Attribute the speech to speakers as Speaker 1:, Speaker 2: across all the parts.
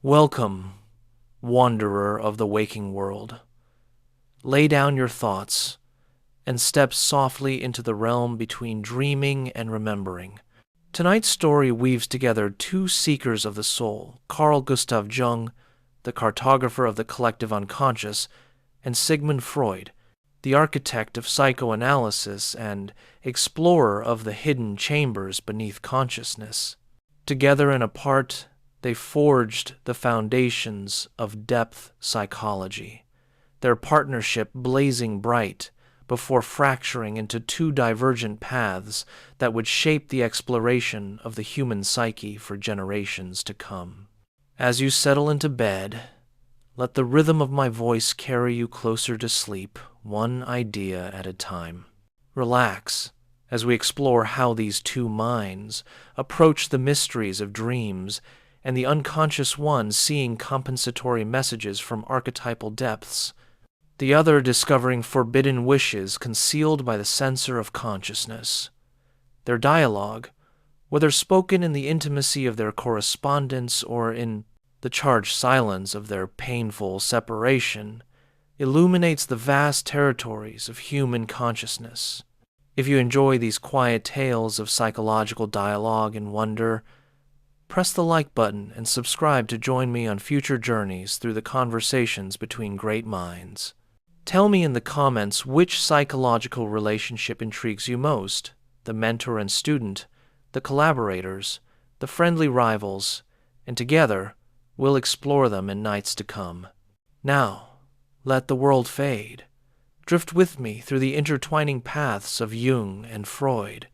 Speaker 1: Welcome, wanderer of the waking world. Lay down your thoughts and step softly into the realm between dreaming and remembering. Tonight's story weaves together two seekers of the soul, Carl Jung, the cartographer of the collective unconscious, and Sigmund Freud, the architect of psychoanalysis and explorer of the hidden chambers beneath consciousness. Together and apart, they forged the foundations of depth psychology, their partnership blazing bright before fracturing into two divergent paths that would shape the exploration of the human psyche for generations to come. As you settle into bed, let the rhythm of my voice carry you closer to sleep, one idea at a time. Relax as we explore how these two minds approach the mysteries of dreams and the unconscious one seeing compensatory messages from archetypal depths, the other discovering forbidden wishes concealed by the censor of consciousness. Their dialogue, whether spoken in the intimacy of their correspondence or in the charged silence of their painful separation, illuminates the vast territories of human consciousness. If you enjoy these quiet tales of psychological dialogue and wonder, press the like button and subscribe to join me on future journeys through the conversations between great minds. Tell me in the comments which psychological relationship intrigues you most: the mentor and student, the collaborators, the friendly rivals, and together we'll explore them in nights to come. Now, let the world fade. Drift with me through the intertwining paths of Jung and Freud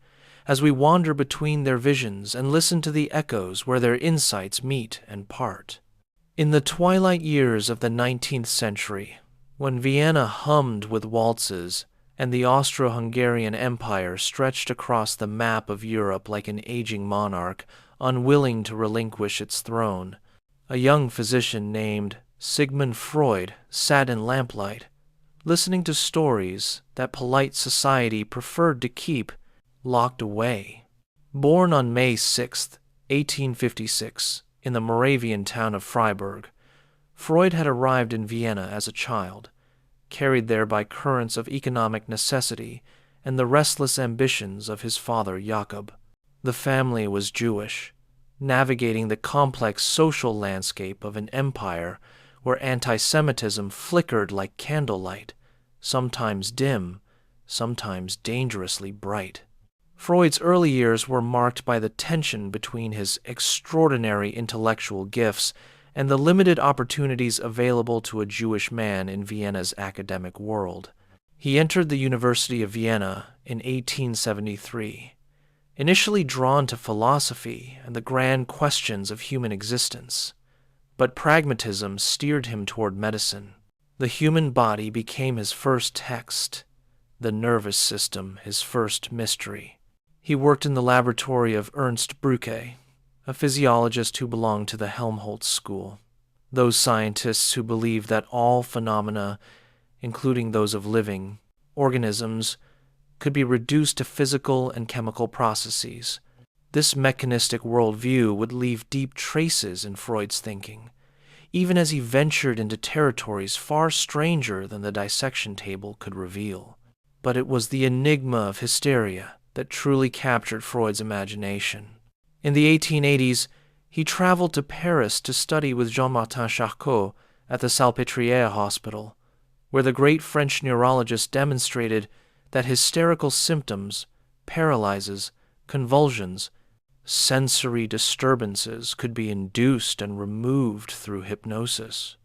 Speaker 1: as we wander between their visions and listen to the echoes where their insights meet and part. In the twilight years of the 19th century, when Vienna hummed with waltzes and the Austro-Hungarian Empire stretched across the map of Europe like an aging monarch unwilling to relinquish its throne, a young physician named Sigmund Freud sat in lamplight, listening to stories that polite society preferred to keep locked away. Born on May 6, 1856, in the Moravian town of Freiburg, Freud had arrived in Vienna as a child, carried there by currents of economic necessity and the restless ambitions of his father Jakob. The family was Jewish, navigating the complex social landscape of an empire where anti-Semitism flickered like candlelight, sometimes dim, sometimes dangerously bright. Freud's early years were marked by the tension between his extraordinary intellectual gifts and the limited opportunities available to a Jewish man in Vienna's academic world. He entered the University of Vienna in 1873, initially drawn to philosophy and the grand questions of human existence, but pragmatism steered him toward medicine. The human body became his first text, the nervous system his first mystery. He worked in the laboratory of Ernst Brücke, a physiologist who belonged to the Helmholtz school. Those scientists who believed that all phenomena, including those of living organisms, could be reduced to physical and chemical processes. This mechanistic worldview would leave deep traces in Freud's thinking, even as he ventured into territories far stranger than the dissection table could reveal. But it was the enigma of hysteria that truly captured Freud's imagination. In the 1880s, he traveled to Paris to study with Jean-Martin Charcot at the Salpêtrière Hospital, where the great French neurologist demonstrated that hysterical symptoms, paralyses, convulsions, sensory disturbances could be induced and removed through hypnosis.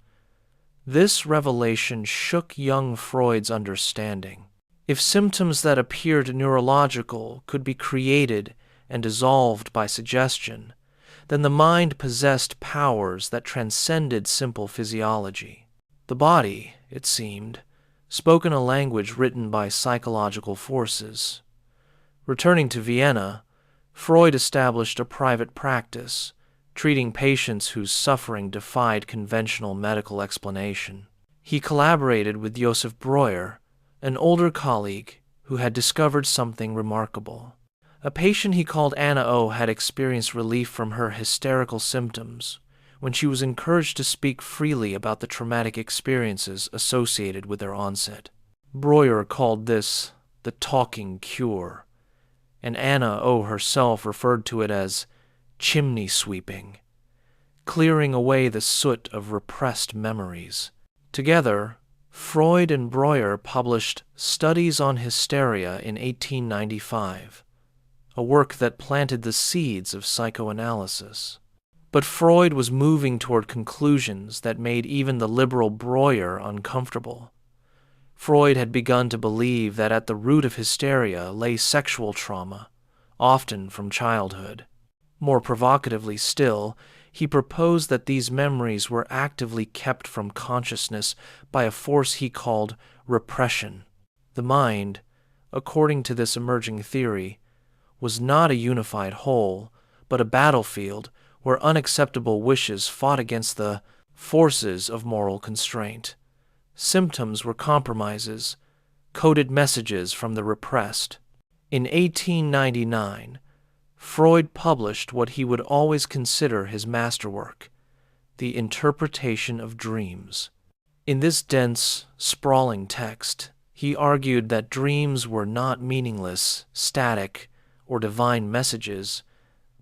Speaker 1: This revelation shook young Freud's understanding. If symptoms that appeared neurological could be created and dissolved by suggestion, then the mind possessed powers that transcended simple physiology. The body, it seemed, spoke in a language written by psychological forces. Returning to Vienna, Freud established a private practice, treating patients whose suffering defied conventional medical explanation. He collaborated with Joseph Breuer, an older colleague who had discovered something remarkable. A patient he called Anna O. had experienced relief from her hysterical symptoms when she was encouraged to speak freely about the traumatic experiences associated with their onset. Breuer called this the talking cure, and Anna O. herself referred to it as chimney sweeping, clearing away the soot of repressed memories. Together, Freud and Breuer published Studies on Hysteria in 1895, a work that planted the seeds of psychoanalysis. But Freud was moving toward conclusions that made even the liberal Breuer uncomfortable. Freud had begun to believe that at the root of hysteria lay sexual trauma, often from childhood. More provocatively still, he proposed that these memories were actively kept from consciousness by a force he called repression. The mind, according to this emerging theory, was not a unified whole, but a battlefield where unacceptable wishes fought against the forces of moral constraint. Symptoms were compromises, coded messages from the repressed. In 1899, Freud published what he would always consider his masterwork, The Interpretation of Dreams. In this dense, sprawling text, he argued that dreams were not meaningless, static, or divine messages,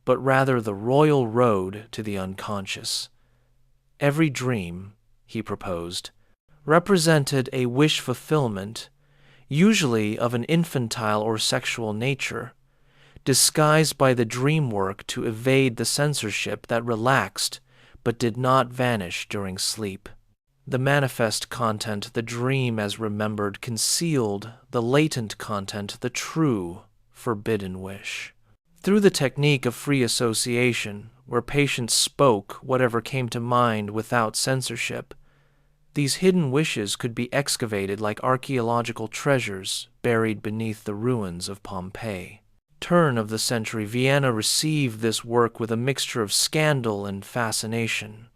Speaker 1: but rather the royal road to the unconscious. Every dream, he proposed, represented a wish fulfillment, usually of an infantile or sexual nature, disguised by the dream work to evade the censorship that relaxed but did not vanish during sleep. The manifest content, the dream as remembered, concealed the latent content, the true, forbidden wish. Through the technique of free association, where patients spoke whatever came to mind without censorship, these hidden wishes could be excavated like archaeological treasures buried beneath the ruins of Pompeii. Turn of the century, Vienna received this work with a mixture of scandal and fascination.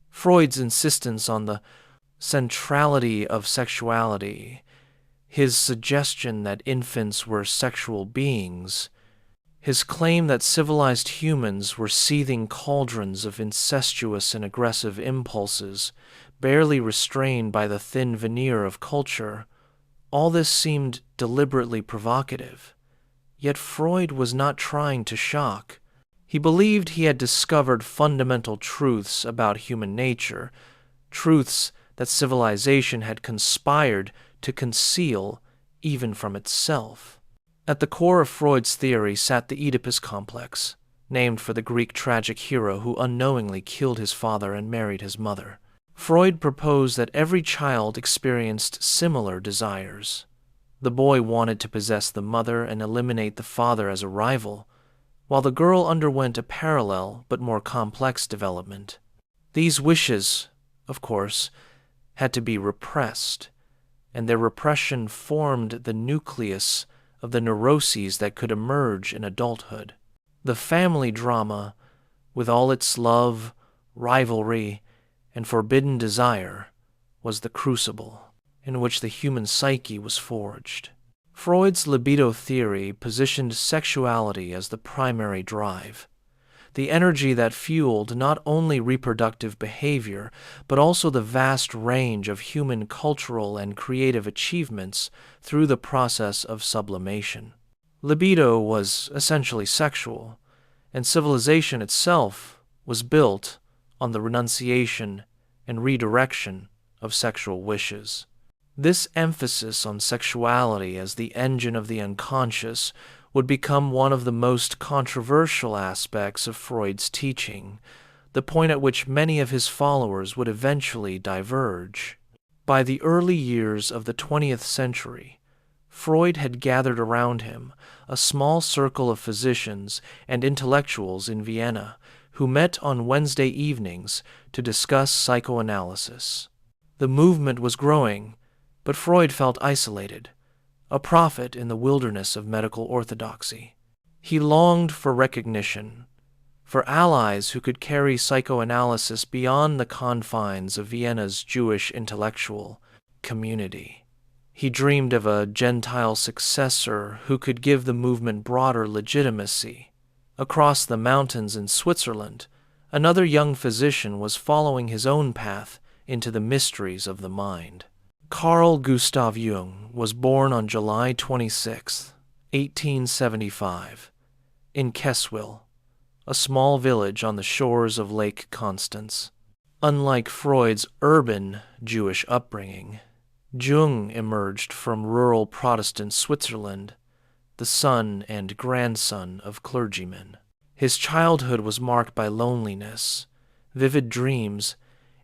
Speaker 1: Freud's insistence on the centrality of sexuality, his suggestion that infants were sexual beings, his claim that civilized humans were seething cauldrons of incestuous and aggressive impulses, barely restrained by the thin veneer of culture, all this seemed deliberately provocative. Yet Freud was not trying to shock. He believed he had discovered fundamental truths about human nature, truths that civilization had conspired to conceal even from itself. At the core of Freud's theory sat the Oedipus complex, named for the Greek tragic hero who unknowingly killed his father and married his mother. Freud proposed that every child experienced similar desires. The boy wanted to possess the mother and eliminate the father as a rival, while the girl underwent a parallel but more complex development. These wishes, of course, had to be repressed, and their repression formed the nucleus of the neuroses that could emerge in adulthood. The family drama, with all its love, rivalry, and forbidden desire, was the crucible in which the human psyche was forged. Freud's libido theory positioned sexuality as the primary drive, the energy that fueled not only reproductive behavior, but also the vast range of human cultural and creative achievements through the process of sublimation. Libido was essentially sexual, and civilization itself was built on the renunciation and redirection of sexual wishes. This emphasis on sexuality as the engine of the unconscious would become one of the most controversial aspects of Freud's teaching, the point at which many of his followers would eventually diverge. By the early years of the 20th century, Freud had gathered around him a small circle of physicians and intellectuals in Vienna who met on Wednesday evenings to discuss psychoanalysis. The movement was growing, but Freud felt isolated, a prophet in the wilderness of medical orthodoxy. He longed for recognition, for allies who could carry psychoanalysis beyond the confines of Vienna's Jewish intellectual community. He dreamed of a Gentile successor who could give the movement broader legitimacy. Across the mountains in Switzerland, Another young physician was following his own path into the mysteries of the mind. Carl Gustav Jung was born on July 26, 1875, in Keswill, a small village on the shores of Lake Constance. Unlike Freud's urban Jewish upbringing, Jung emerged from rural Protestant Switzerland, the son and grandson of clergymen. His childhood was marked by loneliness, vivid dreams,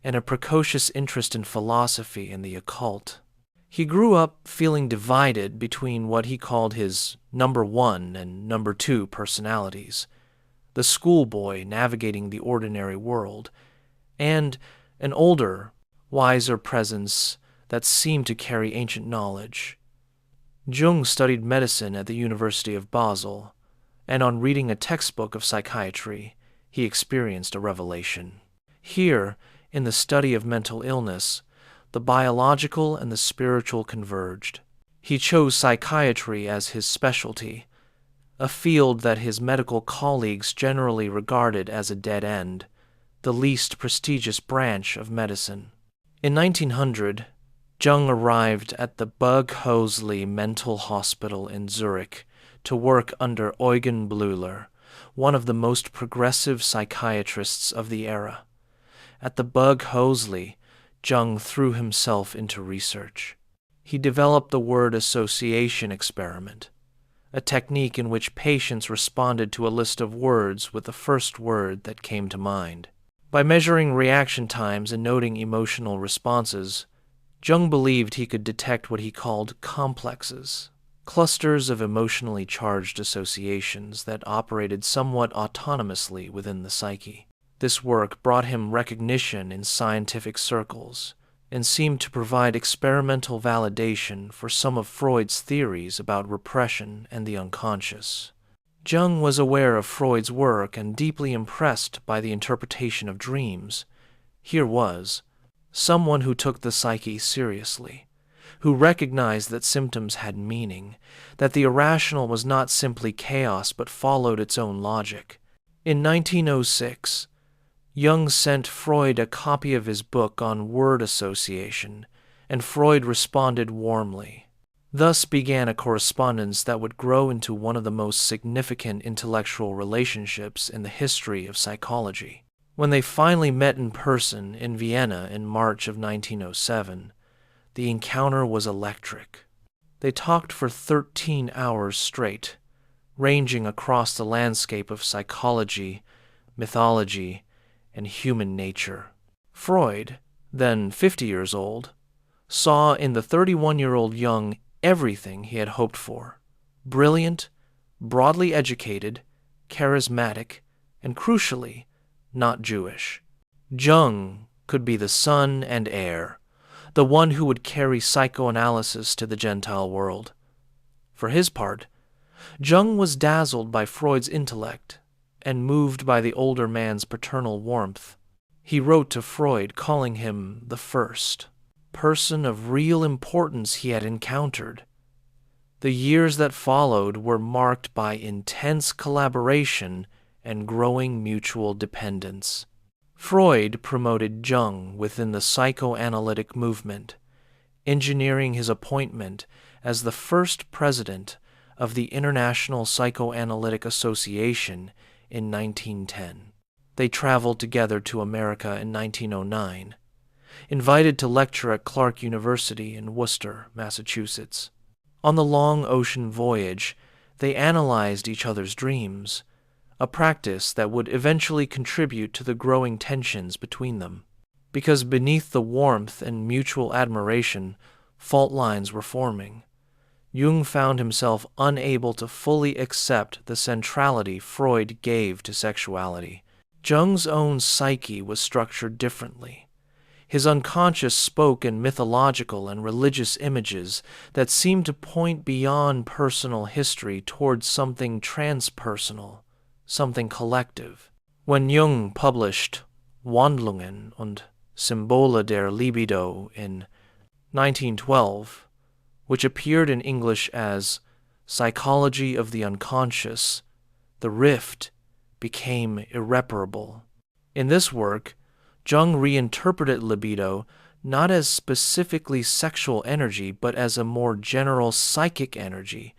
Speaker 1: and a precocious interest in philosophy and the occult. He grew up feeling divided between what he called his number one and number two personalities, the schoolboy navigating the ordinary world, and an older, wiser presence that seemed to carry ancient knowledge. Jung studied medicine at the University of Basel, and on reading a textbook of psychiatry, he experienced a revelation. Here, in the study of mental illness, the biological and the spiritual converged. He chose psychiatry as his specialty, a field that his medical colleagues generally regarded as a dead end, the least prestigious branch of medicine. In 1900, Jung arrived at the Burghausen Mental Hospital in Zurich to work under Eugen Bleuler, one of the most progressive psychiatrists of the era. At the Burghausen, Jung threw himself into research. He developed the word association experiment, a technique in which patients responded to a list of words with the first word that came to mind. By measuring reaction times and noting emotional responses, Jung believed he could detect what he called complexes, clusters of emotionally charged associations that operated somewhat autonomously within the psyche. This work brought him recognition in scientific circles and seemed to provide experimental validation for some of Freud's theories about repression and the unconscious. Jung was aware of Freud's work and deeply impressed by the interpretation of dreams. Here was someone who took the psyche seriously, who recognized that symptoms had meaning, that the irrational was not simply chaos but followed its own logic. In 1906, Jung sent Freud a copy of his book on word association, and Freud responded warmly. Thus began a correspondence that would grow into one of the most significant intellectual relationships in the history of psychology. When they finally met in person in Vienna in March of 1907, the encounter was electric. They talked for 13 hours straight, ranging across the landscape of psychology, mythology, and human nature. Freud, then 50 years old, saw in the 31-year-old Jung everything he had hoped for: brilliant, broadly educated, charismatic, and crucially, not Jewish. Jung could be the son and heir, the one who would carry psychoanalysis to the Gentile world. For his part, Jung was dazzled by Freud's intellect and moved by the older man's paternal warmth. He wrote to Freud calling him the first person of real importance he had encountered. The years that followed were marked by intense collaboration and growing mutual dependence. Freud promoted Jung within the psychoanalytic movement, engineering his appointment as the first president of the International Psychoanalytic Association in 1910. They traveled together to America in 1909, invited to lecture at Clark University in Worcester, Massachusetts. On the long ocean voyage, they analyzed each other's dreams, a practice that would eventually contribute to the growing tensions between them. Because beneath the warmth and mutual admiration, fault lines were forming. Jung found himself unable to fully accept the centrality Freud gave to sexuality. Jung's own psyche was structured differently. His unconscious spoke in mythological and religious images that seemed to point beyond personal history towards something transpersonal, something collective. When Jung published Wandlungen und Symbole der Libido in 1912, which appeared in English as Psychology of the Unconscious, the rift became irreparable. In this work, Jung reinterpreted libido not as specifically sexual energy, but as a more general psychic energy,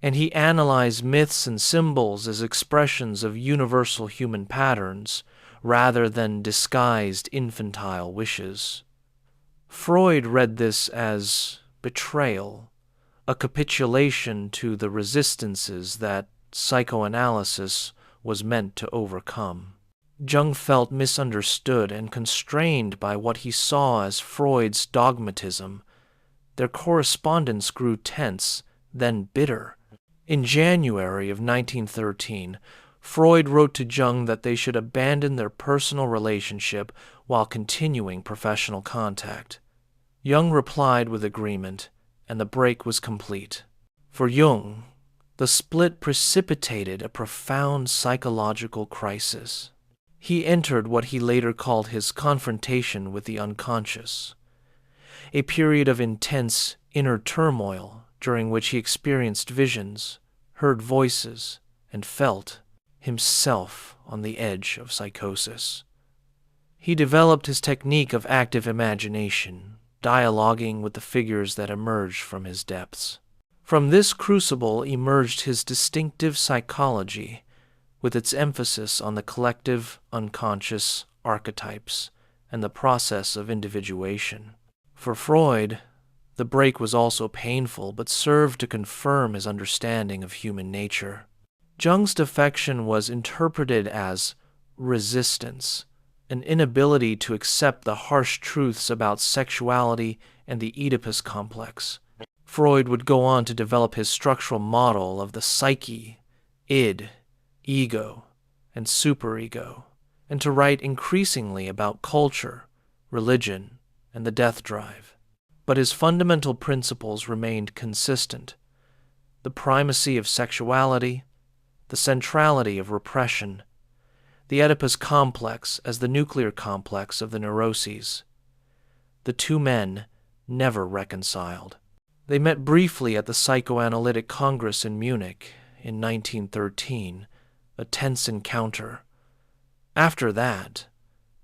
Speaker 1: and he analyzed myths and symbols as expressions of universal human patterns rather than disguised infantile wishes. Freud read this as betrayal, a capitulation to the resistances that psychoanalysis was meant to overcome. Jung felt misunderstood and constrained by what he saw as Freud's dogmatism. Their correspondence grew tense, then bitter. In January of 1913, Freud wrote to Jung that they should abandon their personal relationship while continuing professional contact. Jung replied with agreement, and the break was complete. For Jung, the split precipitated a profound psychological crisis. He entered what he later called his confrontation with the unconscious, a period of intense inner turmoil during which he experienced visions, heard voices, and felt himself on the edge of psychosis. He developed his technique of active imagination, dialoguing with the figures that emerged from his depths. From this crucible emerged his distinctive psychology, with its emphasis on the collective, unconscious archetypes and the process of individuation. For Freud, the break was also painful, but served to confirm his understanding of human nature. Jung's defection was interpreted as resistance, an inability to accept the harsh truths about sexuality and the Oedipus complex. Freud would go on to develop his structural model of the psyche, id, ego, and superego, and to write increasingly about culture, religion, and the death drive. But his fundamental principles remained consistent: the primacy of sexuality, the centrality of repression, the Oedipus complex as the nuclear complex of the neuroses. The two men never reconciled. They met briefly at the Psychoanalytic Congress in Munich in 1913, a tense encounter. After that,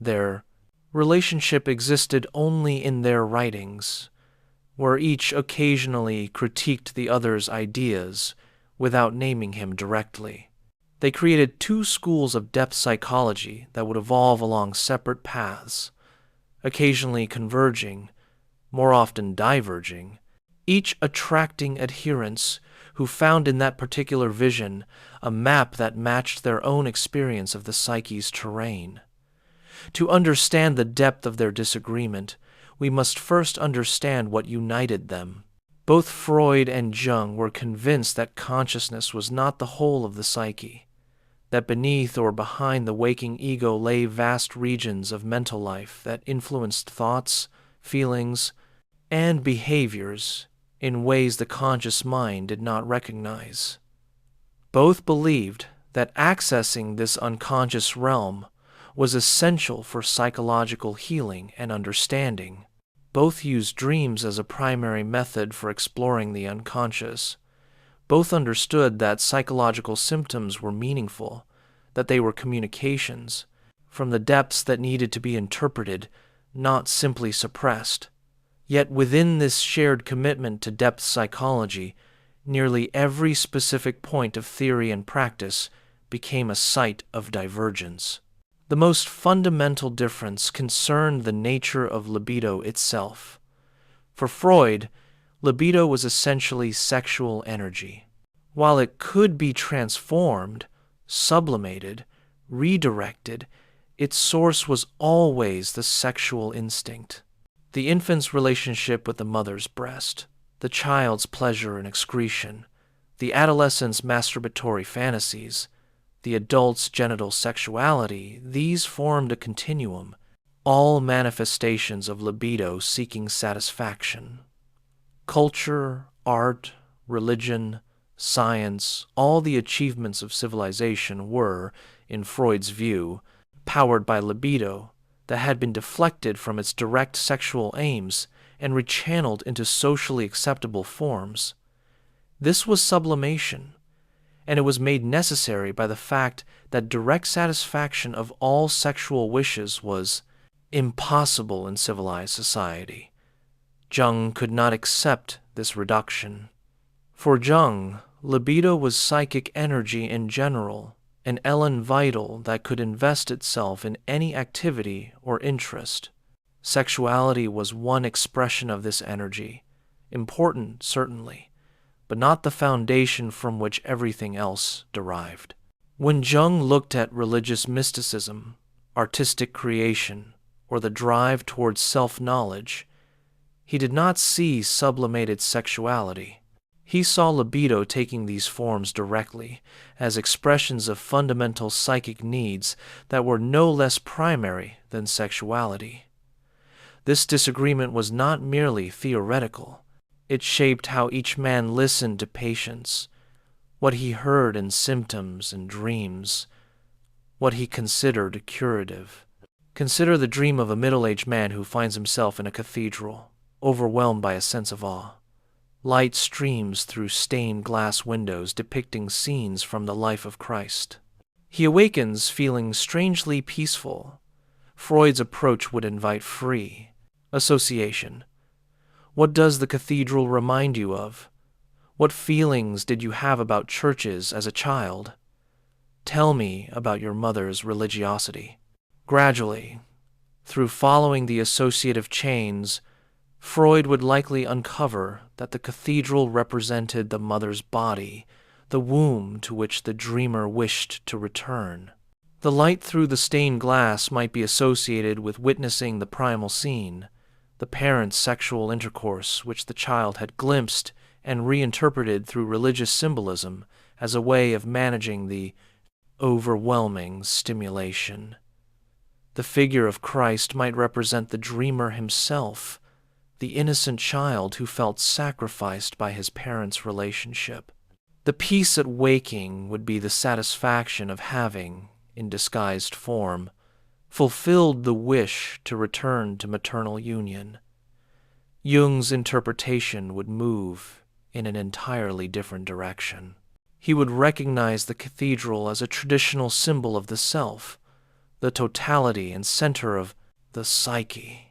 Speaker 1: their relationship existed only in their writings, where each occasionally critiqued the other's ideas without naming him directly. They created two schools of depth psychology that would evolve along separate paths, occasionally converging, more often diverging, each attracting adherents who found in that particular vision a map that matched their own experience of the psyche's terrain. To understand the depth of their disagreement, we must first understand what united them. Both Freud and Jung were convinced that consciousness was not the whole of the psyche, that beneath or behind the waking ego lay vast regions of mental life that influenced thoughts, feelings, and behaviors in ways the conscious mind did not recognize. Both believed that accessing this unconscious realm was essential for psychological healing and understanding. Both used dreams as a primary method for exploring the unconscious. Both understood that psychological symptoms were meaningful, that they were communications from the depths that needed to be interpreted, not simply suppressed. Yet within this shared commitment to depth psychology, nearly every specific point of theory and practice became a site of divergence. The most fundamental difference concerned the nature of libido itself. For Freud, libido was essentially sexual energy. While it could be transformed, sublimated, redirected, its source was always the sexual instinct. The infant's relationship with the mother's breast, the child's pleasure and excretion, the adolescent's masturbatory fantasies, the adult's genital sexuality, these formed a continuum, all manifestations of libido seeking satisfaction. Culture, art, religion, science, all the achievements of civilization were, in Freud's view, powered by libido that had been deflected from its direct sexual aims and rechanneled into socially acceptable forms. This was sublimation, and it was made necessary by the fact that direct satisfaction of all sexual wishes was impossible in civilized society. Jung could not accept this reduction. For Jung, libido was psychic energy in general, an element vital that could invest itself in any activity or interest. Sexuality was one expression of this energy, important certainly, but not the foundation from which everything else derived. When Jung looked at religious mysticism, artistic creation, or the drive towards self-knowledge, he did not see sublimated sexuality. He saw libido taking these forms directly as expressions of fundamental psychic needs that were no less primary than sexuality. This disagreement was not merely theoretical. It shaped how each man listened to patients, what he heard in symptoms and dreams, what he considered curative. Consider the dream of a middle-aged man who finds himself in a cathedral, overwhelmed by a sense of awe. Light streams through stained glass windows depicting scenes from the life of Christ. He awakens feeling strangely peaceful. Freud's approach would invite free association. What does the cathedral remind you of? What feelings did you have about churches as a child? Tell me about your mother's religiosity. Gradually, through following the associative chains, Freud would likely uncover that the cathedral represented the mother's body, the womb to which the dreamer wished to return. The light through the stained glass might be associated with witnessing the primal scene, the parents' sexual intercourse which the child had glimpsed and reinterpreted through religious symbolism as a way of managing the overwhelming stimulation. The figure of Christ might represent the dreamer himself, the innocent child who felt sacrificed by his parents' relationship. The peace at waking would be the satisfaction of having, in disguised form, fulfilled the wish to return to maternal union. Jung's interpretation would move in an entirely different direction. He would recognize the cathedral as a traditional symbol of the self, the totality and center of the psyche.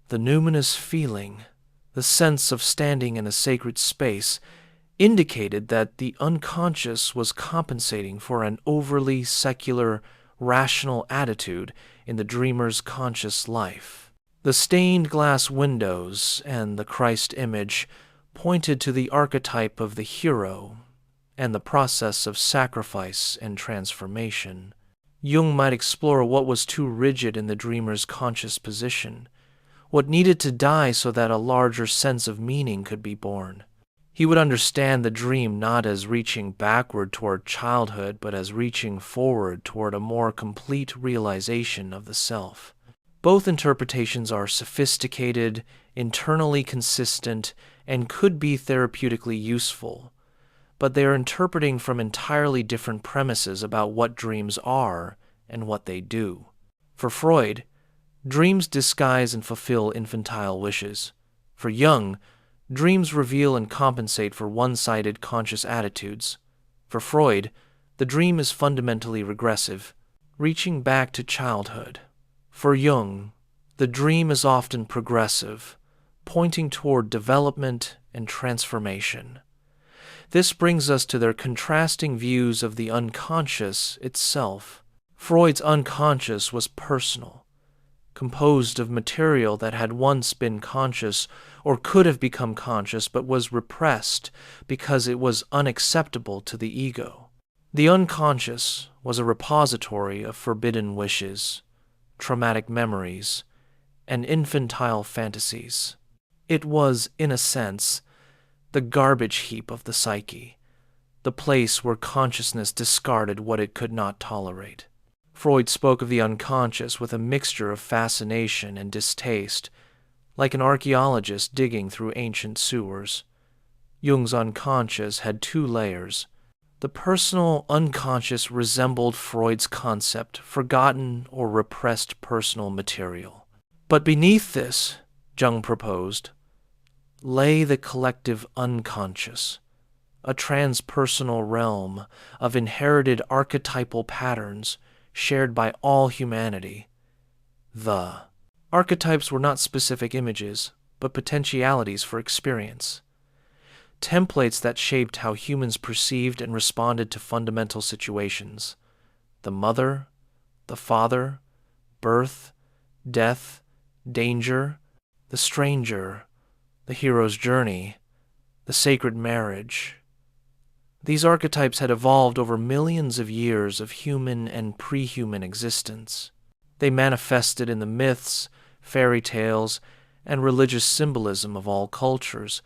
Speaker 1: The numinous feeling, the sense of standing in a sacred space, indicated that the unconscious was compensating for an overly secular, rational attitude in the dreamer's conscious life. The stained glass windows and the Christ image pointed to the archetype of the hero and the process of sacrifice and transformation. Jung might explore what was too rigid in the dreamer's conscious position, what needed to die so that a larger sense of meaning could be born. He would understand the dream not as reaching backward toward childhood, but as reaching forward toward a more complete realization of the self. Both interpretations are sophisticated, internally consistent, and could be therapeutically useful, but they are interpreting from entirely different premises about what dreams are and what they do. For Freud, dreams disguise and fulfill infantile wishes. For Jung, dreams reveal and compensate for one-sided conscious attitudes. For Freud, the dream is fundamentally regressive, reaching back to childhood. For Jung, the dream is often progressive, pointing toward development and transformation. This brings us to their contrasting views of the unconscious itself. Freud's unconscious was personal, composed of material that had once been conscious or could have become conscious but was repressed because it was unacceptable to the ego. The unconscious was a repository of forbidden wishes, traumatic memories, and infantile fantasies. It was, in a sense, the garbage heap of the psyche, the place where consciousness discarded what it could not tolerate. Freud spoke of the unconscious with a mixture of fascination and distaste, like an archaeologist digging through ancient sewers. Jung's unconscious had two layers. The personal unconscious resembled Freud's concept, forgotten or repressed personal material. But beneath this, Jung proposed, lay the collective unconscious, a transpersonal realm of inherited archetypal patterns shared by all humanity. The archetypes were not specific images, but potentialities for experience, templates that shaped how humans perceived and responded to fundamental situations: the mother, the father, birth, death, danger, the stranger, the hero's journey, the sacred marriage. These archetypes had evolved over millions of years of human and pre-human existence. They manifested in the myths, fairy tales, and religious symbolism of all cultures,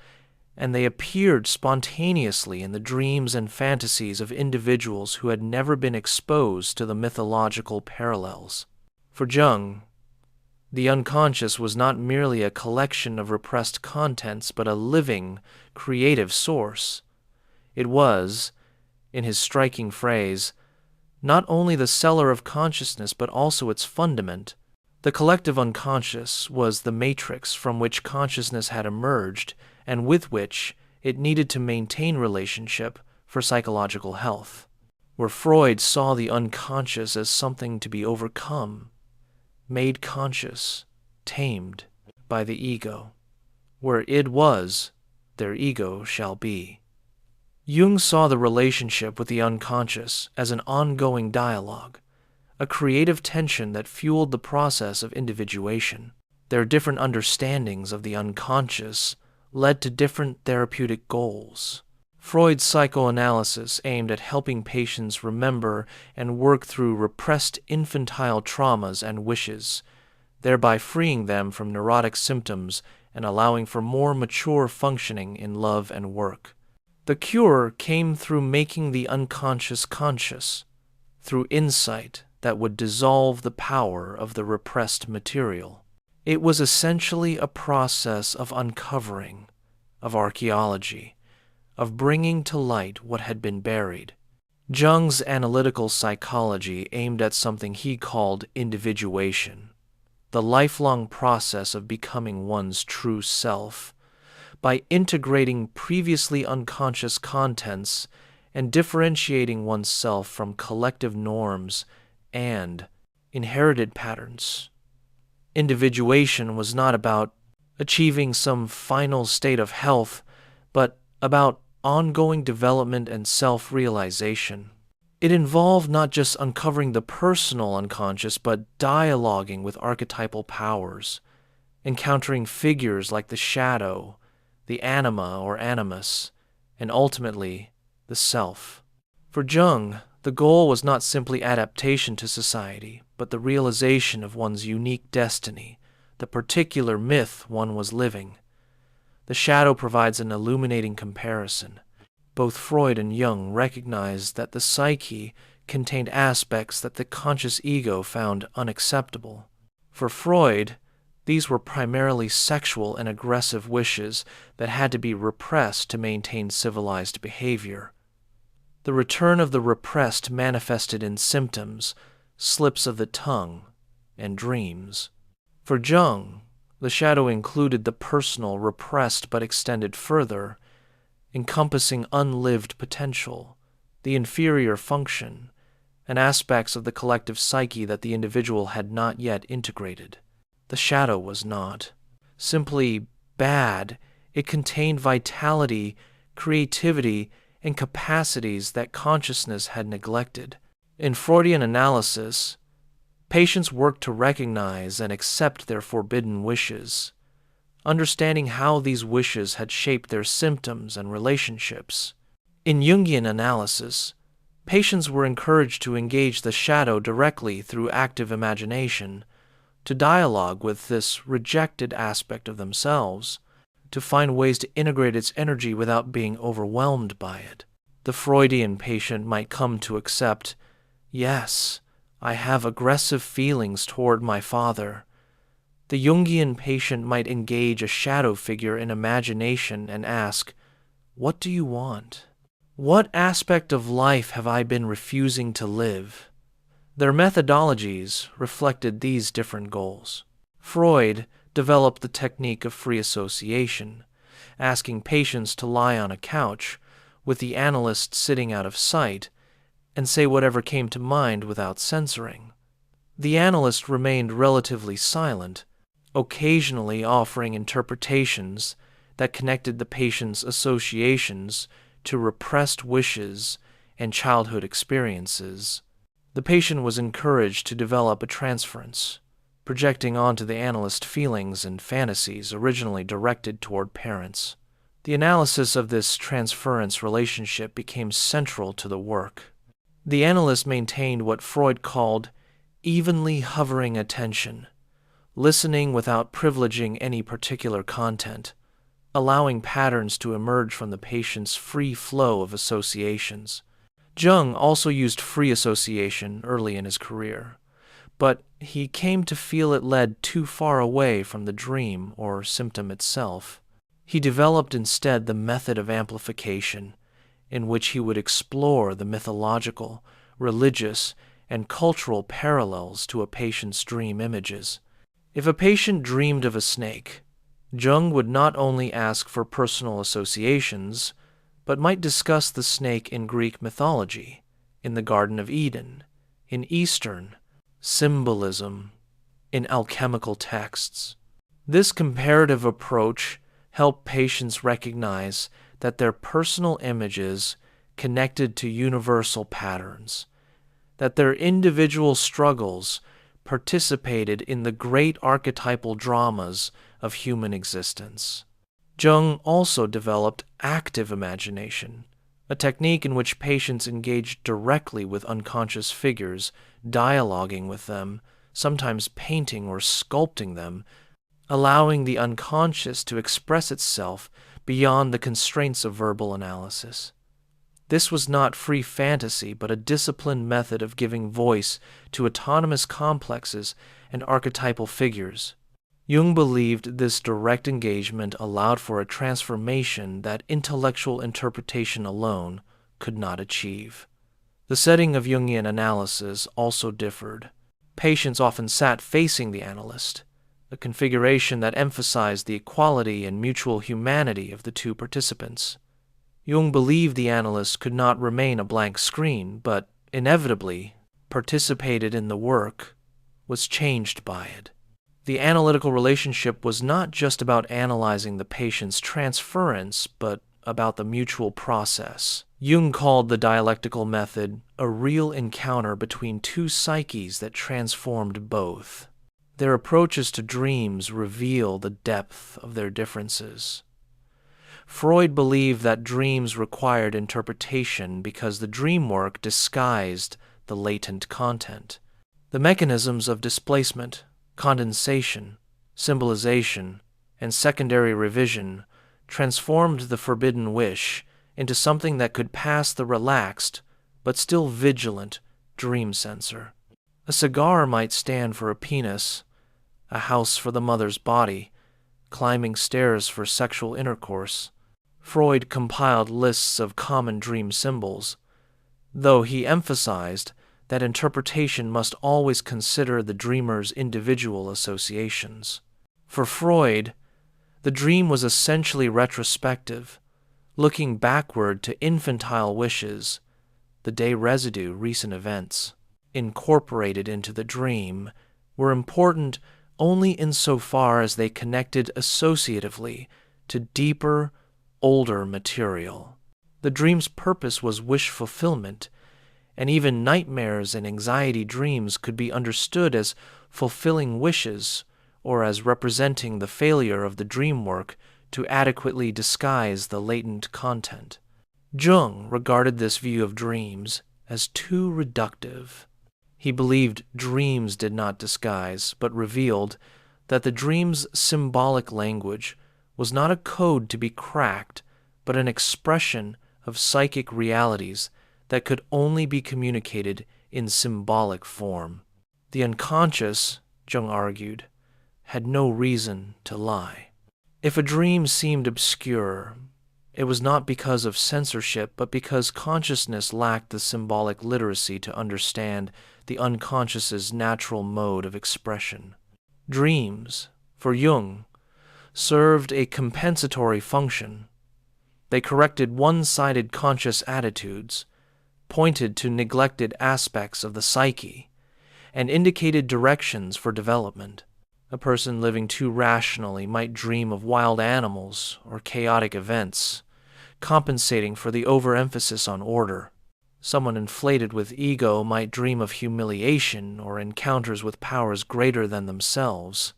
Speaker 1: and they appeared spontaneously in the dreams and fantasies of individuals who had never been exposed to the mythological parallels. For Jung, the unconscious was not merely a collection of repressed contents, but a living, creative source. It was, in his striking phrase, not only the cellar of consciousness but also its fundament. The collective unconscious was the matrix from which consciousness had emerged and with which it needed to maintain relationship for psychological health. Where Freud saw the unconscious as something to be overcome, made conscious, tamed by the ego. Where id was, their ego shall be. Jung saw the relationship with the unconscious as an ongoing dialogue, a creative tension that fueled the process of individuation. Their different understandings of the unconscious led to different therapeutic goals. Freud's psychoanalysis aimed at helping patients remember and work through repressed infantile traumas and wishes, thereby freeing them from neurotic symptoms and allowing for more mature functioning in love and work. The cure came through making the unconscious conscious, through insight that would dissolve the power of the repressed material. It was essentially a process of uncovering, of archaeology, of bringing to light what had been buried. Jung's analytical psychology aimed at something he called individuation, the lifelong process of becoming one's true self, by integrating previously unconscious contents and differentiating oneself from collective norms and inherited patterns. Individuation was not about achieving some final state of health, but about ongoing development and self-realization. It involved not just uncovering the personal unconscious, but dialoguing with archetypal powers, encountering figures like the shadow, the anima or animus, and ultimately the self. For Jung, the goal was not simply adaptation to society, but the realization of one's unique destiny, the particular myth one was living. The shadow provides an illuminating comparison. Both Freud and Jung recognized that the psyche contained aspects that the conscious ego found unacceptable. For Freud, these were primarily sexual and aggressive wishes that had to be repressed to maintain civilized behavior. The return of the repressed manifested in symptoms, slips of the tongue, and dreams. For Jung, the shadow included the personal, repressed but extended further, encompassing unlived potential, the inferior function, and aspects of the collective psyche that the individual had not yet integrated. The shadow was not simply bad. It contained vitality, creativity, and capacities that consciousness had neglected. In Freudian analysis, patients worked to recognize and accept their forbidden wishes, understanding how these wishes had shaped their symptoms and relationships. In Jungian analysis, patients were encouraged to engage the shadow directly through active imagination, to dialogue with this rejected aspect of themselves, to find ways to integrate its energy without being overwhelmed by it. The Freudian patient might come to accept, yes, I have aggressive feelings toward my father. The Jungian patient might engage a shadow figure in imagination and ask, what do you want? What aspect of life have I been refusing to live? Their methodologies reflected these different goals. Freud developed the technique of free association, asking patients to lie on a couch, with the analyst sitting out of sight, and say whatever came to mind without censoring. The analyst remained relatively silent, occasionally offering interpretations that connected the patient's associations to repressed wishes and childhood experiences. The patient was encouraged to develop a transference, projecting onto the analyst feelings and fantasies originally directed toward parents. The analysis of this transference relationship became central to the work. The analyst maintained what Freud called evenly hovering attention, listening without privileging any particular content, allowing patterns to emerge from the patient's free flow of associations. Jung also used free association early in his career, but he came to feel it led too far away from the dream or symptom itself. He developed instead the method of amplification, in which he would explore the mythological, religious, and cultural parallels to a patient's dream images. If a patient dreamed of a snake, Jung would not only ask for personal associations, but might discuss the snake in Greek mythology, in the Garden of Eden, in Eastern symbolism, in alchemical texts. This comparative approach helped patients recognize that their personal images connected to universal patterns, that their individual struggles participated in the great archetypal dramas of human existence. Jung also developed active imagination, a technique in which patients engaged directly with unconscious figures, dialoguing with them, sometimes painting or sculpting them, allowing the unconscious to express itself beyond the constraints of verbal analysis. This was not free fantasy, but a disciplined method of giving voice to autonomous complexes and archetypal figures. Jung believed this direct engagement allowed for a transformation that intellectual interpretation alone could not achieve. The setting of Jungian analysis also differed. Patients often sat facing the analyst, a configuration that emphasized the equality and mutual humanity of the two participants. Jung believed the analyst could not remain a blank screen, but inevitably participated in the work, was changed by it. The analytical relationship was not just about analyzing the patient's transference, but about the mutual process. Jung called the dialectical method a real encounter between two psyches that transformed both. Their approaches to dreams reveal the depth of their differences. Freud believed that dreams required interpretation because the dream work disguised the latent content. The mechanisms of displacement, condensation, symbolization, and secondary revision transformed the forbidden wish into something that could pass the relaxed but still vigilant dream censor. A cigar might stand for a penis, a house for the mother's body, climbing stairs for sexual intercourse. Freud compiled lists of common dream symbols, though he emphasized that interpretation must always consider the dreamer's individual associations. For Freud, the dream was essentially retrospective, looking backward to infantile wishes, the day residue, recent events, incorporated into the dream, were important only insofar as they connected associatively to deeper, older material. The dream's purpose was wish fulfillment, and even nightmares and anxiety dreams could be understood as fulfilling wishes or as representing the failure of the dream work to adequately disguise the latent content. Jung regarded this view of dreams as too reductive. He believed dreams did not disguise, but revealed that the dream's symbolic language was not a code to be cracked, but an expression of psychic realities that could only be communicated in symbolic form. The unconscious, Jung argued, had no reason to lie. If a dream seemed obscure, it was not because of censorship, but because consciousness lacked the symbolic literacy to understand the unconscious's natural mode of expression. Dreams, for Jung, served a compensatory function. They corrected one-sided conscious attitudes, pointed to neglected aspects of the psyche, and indicated directions for development. A person living too rationally might dream of wild animals or chaotic events, compensating for the overemphasis on order. Someone inflated with ego might dream of humiliation or encounters with powers greater than themselves.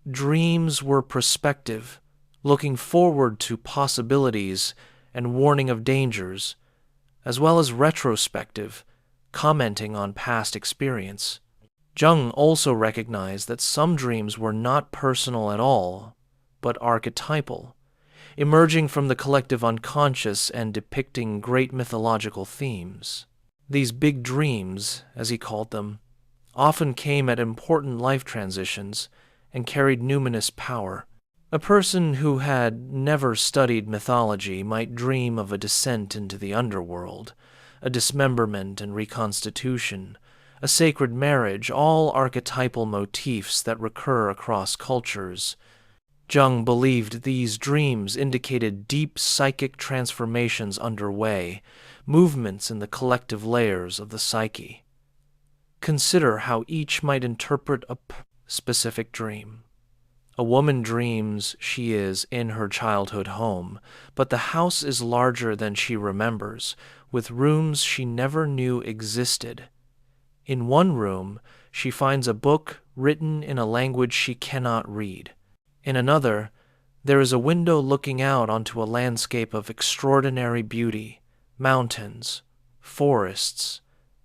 Speaker 1: Dreams were prospective, looking forward to possibilities and warning of dangers, as well as retrospective, commenting on past experience. Jung also recognized that some dreams were not personal at all, but archetypal, emerging from the collective unconscious and depicting great mythological themes. These big dreams, as he called them, often came at important life transitions and carried numinous power. A person who had never studied mythology might dream of a descent into the underworld, a dismemberment and reconstitution, a sacred marriage, all archetypal motifs that recur across cultures. Jung believed these dreams indicated deep psychic transformations underway, movements in the collective layers of the psyche. Consider how each might interpret a specific dream. A woman dreams she is in her childhood home, but the house is larger than she remembers, with rooms she never knew existed. In one room, she finds a book written in a language she cannot read. In another, there is a window looking out onto a landscape of extraordinary beauty, mountains, forests,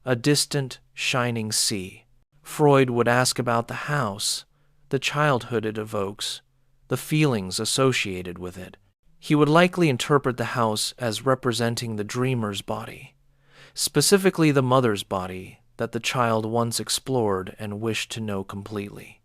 Speaker 1: a distant, shining sea. Freud would ask about the house, the childhood it evokes, the feelings associated with it. He would likely interpret the house as representing the dreamer's body, specifically the mother's body that the child once explored and wished to know completely.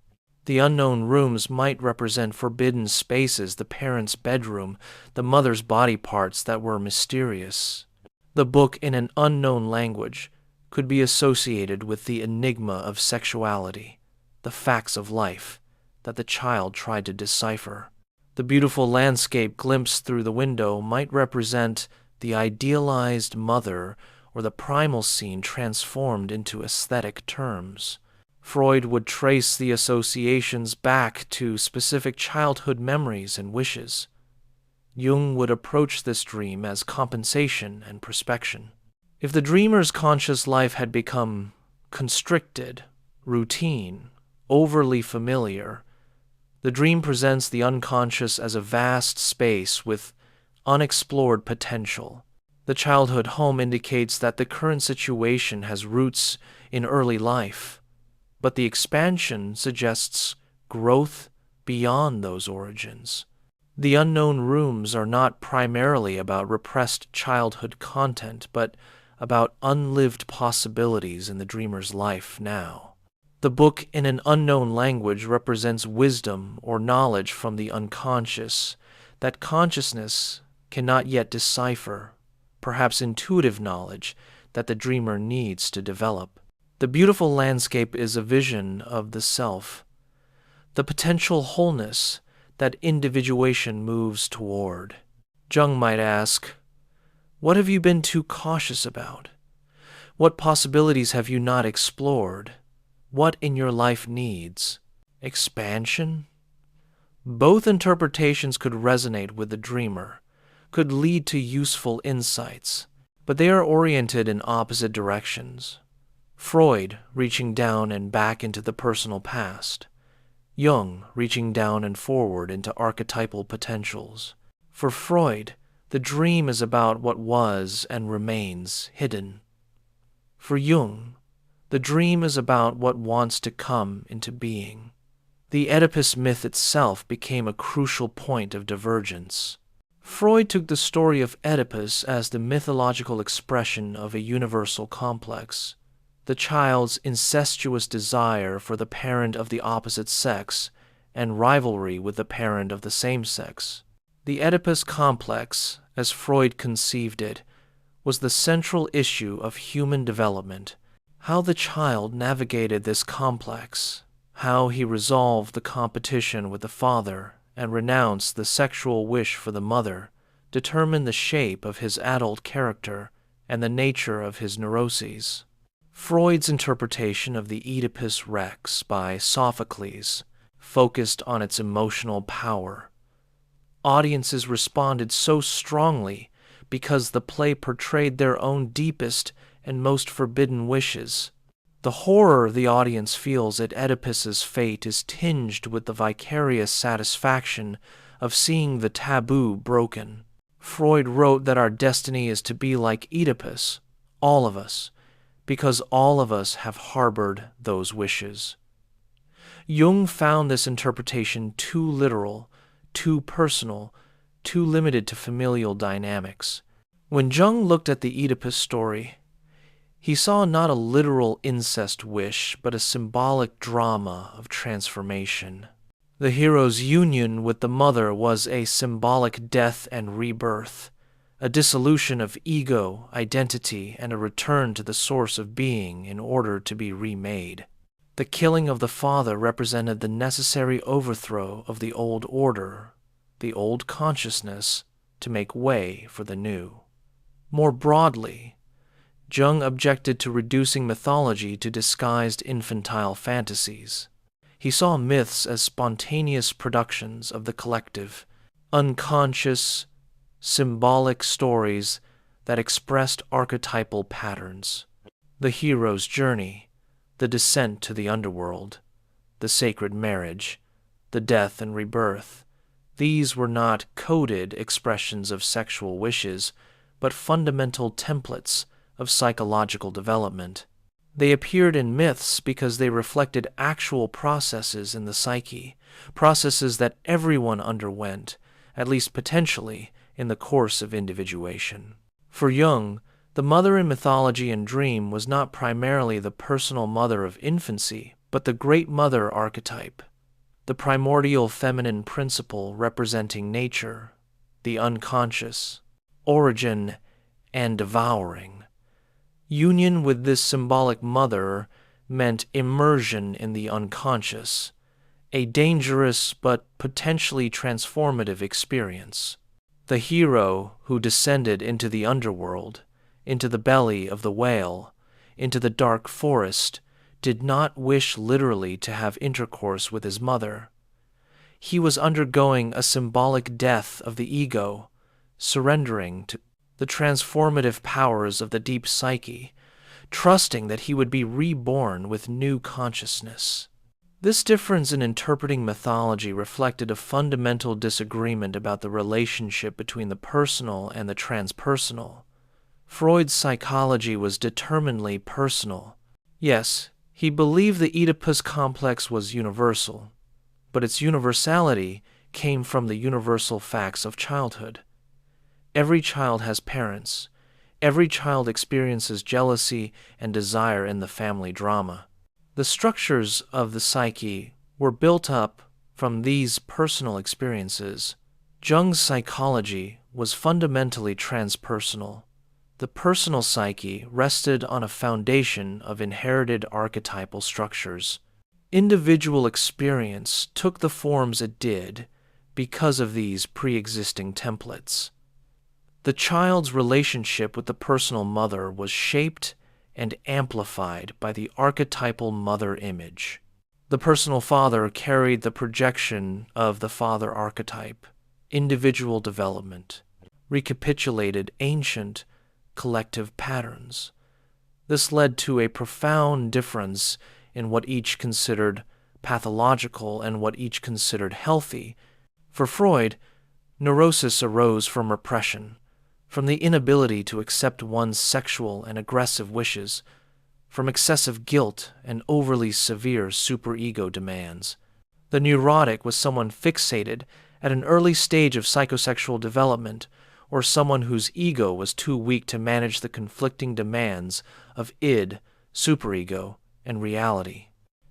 Speaker 1: The unknown rooms might represent forbidden spaces, the parent's bedroom, the mother's body parts that were mysterious. The book in an unknown language could be associated with the enigma of sexuality, the facts of life that the child tried to decipher. The beautiful landscape glimpsed through the window might represent the idealized mother or the primal scene transformed into aesthetic terms. Freud would trace the associations back to specific childhood memories and wishes. Jung would approach this dream as compensation and prospection. If the dreamer's conscious life had become constricted, routine, overly familiar, the dream presents the unconscious as a vast space with unexplored potential. The childhood home indicates that the current situation has roots in early life, but the expansion suggests growth beyond those origins. The unknown rooms are not primarily about repressed childhood content, but about unlived possibilities in the dreamer's life now. The book in an unknown language represents wisdom or knowledge from the unconscious that consciousness cannot yet decipher, perhaps intuitive knowledge that the dreamer needs to develop. The beautiful landscape is a vision of the self, the potential wholeness that individuation moves toward. Jung might ask, what have you been too cautious about? What possibilities have you not explored? What in your life needs expansion? Both interpretations could resonate with the dreamer, could lead to useful insights, but they are oriented in opposite directions. Freud reaching down and back into the personal past, Jung reaching down and forward into archetypal potentials. For Freud, the dream is about what was and remains hidden. For Jung, the dream is about what wants to come into being. The Oedipus myth itself became a crucial point of divergence. Freud took the story of Oedipus as the mythological expression of a universal complex, the child's incestuous desire for the parent of the opposite sex and rivalry with the parent of the same sex. The Oedipus complex, as Freud conceived it, was the central issue of human development. How the child navigated this complex, how he resolved the competition with the father and renounced the sexual wish for the mother, determine the shape of his adult character and the nature of his neuroses. Freud's interpretation of the Oedipus Rex by Sophocles focused on its emotional power. Audiences responded so strongly because the play portrayed their own deepest and most forbidden wishes. The horror the audience feels at Oedipus's fate is tinged with the vicarious satisfaction of seeing the taboo broken. Freud wrote that our destiny is to be like Oedipus, all of us, because all of us have harbored those wishes. Jung found this interpretation too literal, too personal, too limited to familial dynamics. When Jung looked at the Oedipus story, he saw not a literal incest wish, but a symbolic drama of transformation. The hero's union with the mother was a symbolic death and rebirth, a dissolution of ego, identity, and a return to the source of being in order to be remade. The killing of the father represented the necessary overthrow of the old order, the old consciousness, to make way for the new. More broadly, Jung objected to reducing mythology to disguised infantile fantasies. He saw myths as spontaneous productions of the collective, unconscious, symbolic stories that expressed archetypal patterns. The hero's journey, the descent to the underworld, the sacred marriage, the death and rebirth, these were not coded expressions of sexual wishes, but fundamental templates of psychological development. They appeared in myths because they reflected actual processes in the psyche, processes that everyone underwent, at least potentially, in the course of individuation. For Jung, the mother in mythology and dream was not primarily the personal mother of infancy, but the great mother archetype, the primordial feminine principle representing nature, the unconscious, origin, and devouring. Union with this symbolic mother meant immersion in the unconscious, a dangerous but potentially transformative experience. The hero who descended into the underworld, into the belly of the whale, into the dark forest, did not wish literally to have intercourse with his mother. He was undergoing a symbolic death of the ego, surrendering to the transformative powers of the deep psyche, trusting that he would be reborn with new consciousness. This difference in interpreting mythology reflected a fundamental disagreement about the relationship between the personal and the transpersonal. Freud's psychology was determinedly personal. Yes, he believed the Oedipus complex was universal, but its universality came from the universal facts of childhood. Every child has parents. Every child experiences jealousy and desire in the family drama. The structures of the psyche were built up from these personal experiences. Jung's psychology was fundamentally transpersonal. The personal psyche rested on a foundation of inherited archetypal structures. Individual experience took the forms it did because of these pre-existing templates. The child's relationship with the personal mother was shaped and amplified by the archetypal mother image. The personal father carried the projection of the father archetype, individual development, recapitulated ancient collective patterns. This led to a profound difference in what each considered pathological and what each considered healthy. For Freud, neurosis arose from repression, from the inability to accept one's sexual and aggressive wishes, from excessive guilt and overly severe superego demands. The neurotic was someone fixated at an early stage of psychosexual development, or someone whose ego was too weak to manage the conflicting demands of id, superego, and reality.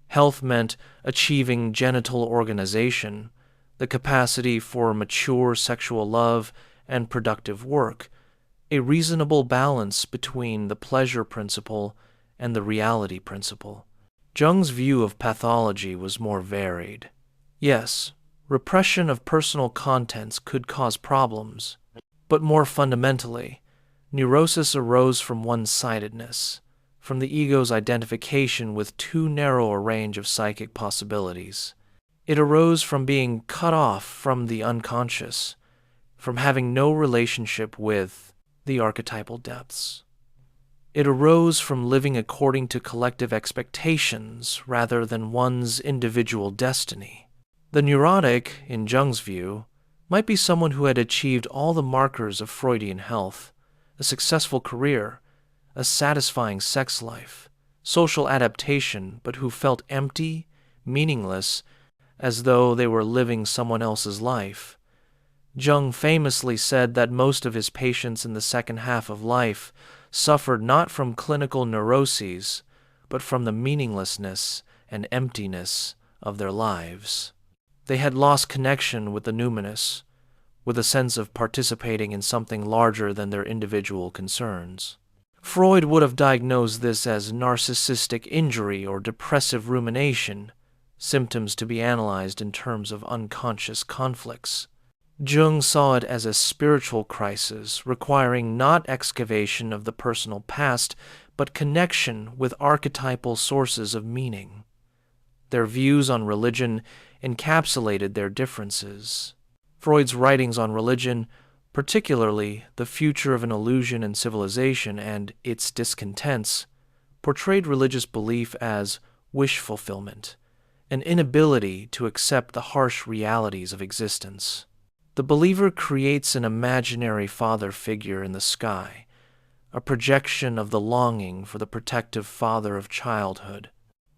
Speaker 1: Health meant achieving genital organization, the capacity for mature sexual love and productive work, a reasonable balance between the pleasure principle and the reality principle. Jung's view of pathology was more varied. Yes, repression of personal contents could cause problems. But more fundamentally, neurosis arose from one-sidedness, from the ego's identification with too narrow a range of psychic possibilities. It arose from being cut off from the unconscious, from having no relationship with the archetypal depths. It arose from living according to collective expectations rather than one's individual destiny. The neurotic, in Jung's view, might be someone who had achieved all the markers of Freudian health, a successful career, a satisfying sex life, social adaptation, but who felt empty, meaningless, as though they were living someone else's life. Jung famously said that most of his patients in the second half of life suffered not from clinical neuroses, but from the meaninglessness and emptiness of their lives. They had lost connection with the numinous, with a sense of participating in something larger than their individual concerns. Freud would have diagnosed this as narcissistic injury or depressive rumination, symptoms to be analyzed in terms of unconscious conflicts. Jung saw it as a spiritual crisis requiring not excavation of the personal past, but connection with archetypal sources of meaning. Their views on religion encapsulated their differences. Freud's writings on religion, particularly The Future of an Illusion and Civilization and Its Discontents, portrayed religious belief as wish fulfillment, an inability to accept the harsh realities of existence. The believer creates an imaginary father figure in the sky, a projection of the longing for the protective father of childhood.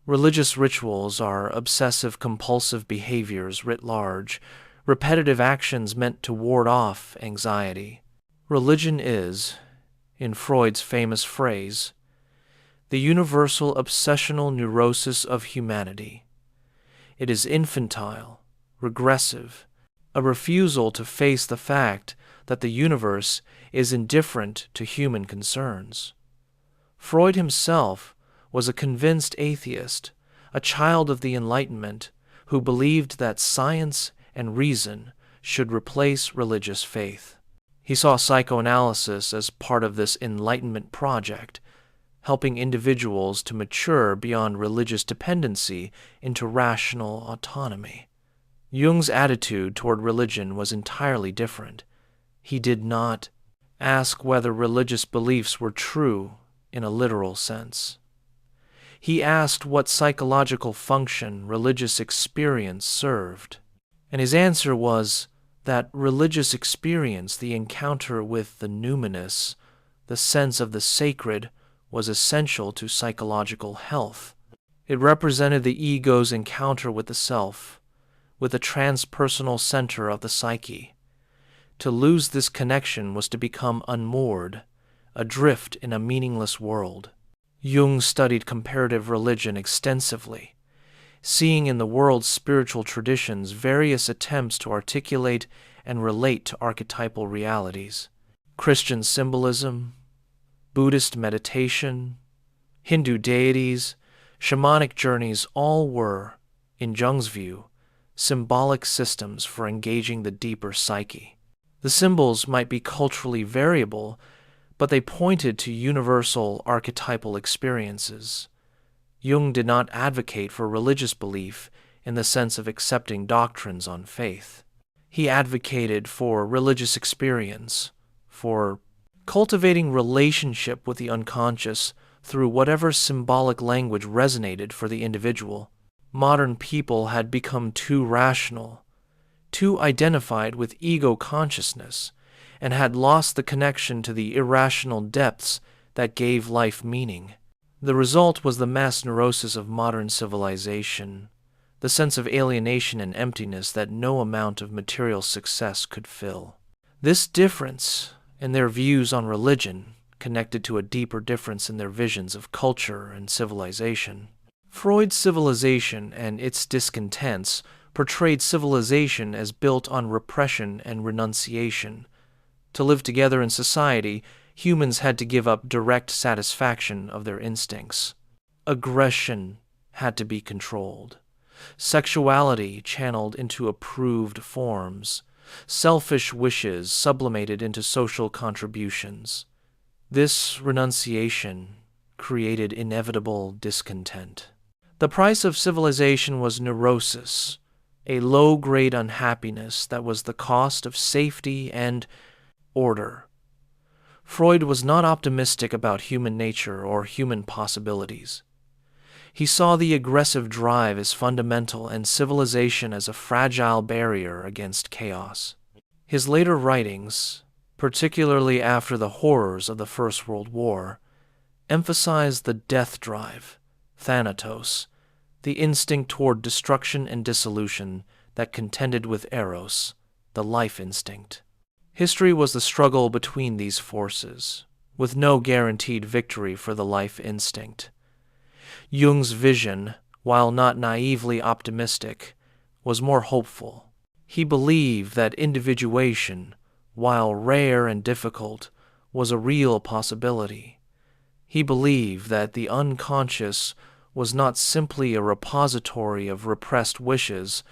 Speaker 1: Religious rituals are obsessive-compulsive behaviors writ large, repetitive actions meant to ward off anxiety. Religion is, in Freud's famous phrase, the universal obsessional neurosis of humanity. It is infantile, regressive, a refusal to face the fact that the universe is indifferent to human concerns. Freud himself was a convinced atheist, a child of the Enlightenment, who believed that science and reason should replace religious faith. He saw psychoanalysis as part of this Enlightenment project, helping individuals to mature beyond religious dependency into rational autonomy. Jung's attitude toward religion was entirely different. He did not ask whether religious beliefs were true in a literal sense. He asked what psychological function religious experience served, and his answer was that religious experience, the encounter with the numinous, the sense of the sacred, was essential to psychological health. It represented the ego's encounter with the self, with the transpersonal center of the psyche. To lose this connection was to become unmoored, adrift in a meaningless world. Jung studied comparative religion extensively, seeing in the world's spiritual traditions various attempts to articulate and relate to archetypal realities. Christian symbolism, Buddhist meditation, Hindu deities, shamanic journeys all were, in Jung's view, symbolic systems for engaging the deeper psyche. The symbols might be culturally variable, but they pointed to universal archetypal experiences. Jung did not advocate for religious belief in the sense of accepting doctrines on faith. He advocated for religious experience, for cultivating relationship with the unconscious through whatever symbolic language resonated for the individual. Modern people had become too rational, too identified with ego consciousness, and had lost the connection to the irrational depths that gave life meaning. The result was the mass neurosis of modern civilization, the sense of alienation and emptiness that no amount of material success could fill. This difference in their views on religion connected to a deeper difference in their visions of culture and civilization. Freud's Civilization and Its Discontents portrayed civilization as built on repression and renunciation. To live together in society, humans had to give up direct satisfaction of their instincts. Aggression had to be controlled. Sexuality channeled into approved forms. selfish wishes sublimated into social contributions. This renunciation created inevitable discontent. The price of civilization was neurosis, a low-grade unhappiness that was the cost of safety and order. Freud was not optimistic about human nature or human possibilities. He saw the aggressive drive as fundamental and civilization as a fragile barrier against chaos. His later writings, particularly after the horrors of the First World War, emphasized the death drive, thanatos, the instinct toward destruction and dissolution that contended with eros, the life instinct. History was the struggle between these forces, with no guaranteed victory for the life instinct. Jung's vision, while not naively optimistic, was more hopeful. He believed that individuation, while rare and difficult, was a real possibility. He believed that the unconscious was not simply a repository of repressed wishes,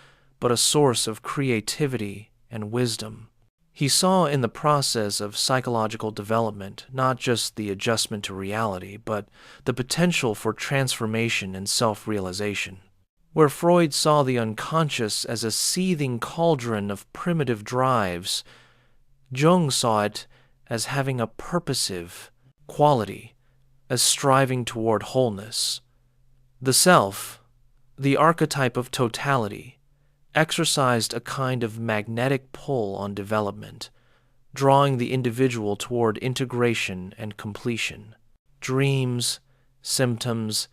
Speaker 1: but a source of creativity and wisdom. He saw in the process of psychological development not just the adjustment to reality, but the potential for transformation and self-realization. Where Freud saw the unconscious as a seething cauldron of primitive drives, Jung saw it as having a purposive quality, as striving toward wholeness. The self, the archetype of totality, exercised a kind of magnetic pull on development, drawing the individual toward integration and completion. Dreams, symptoms,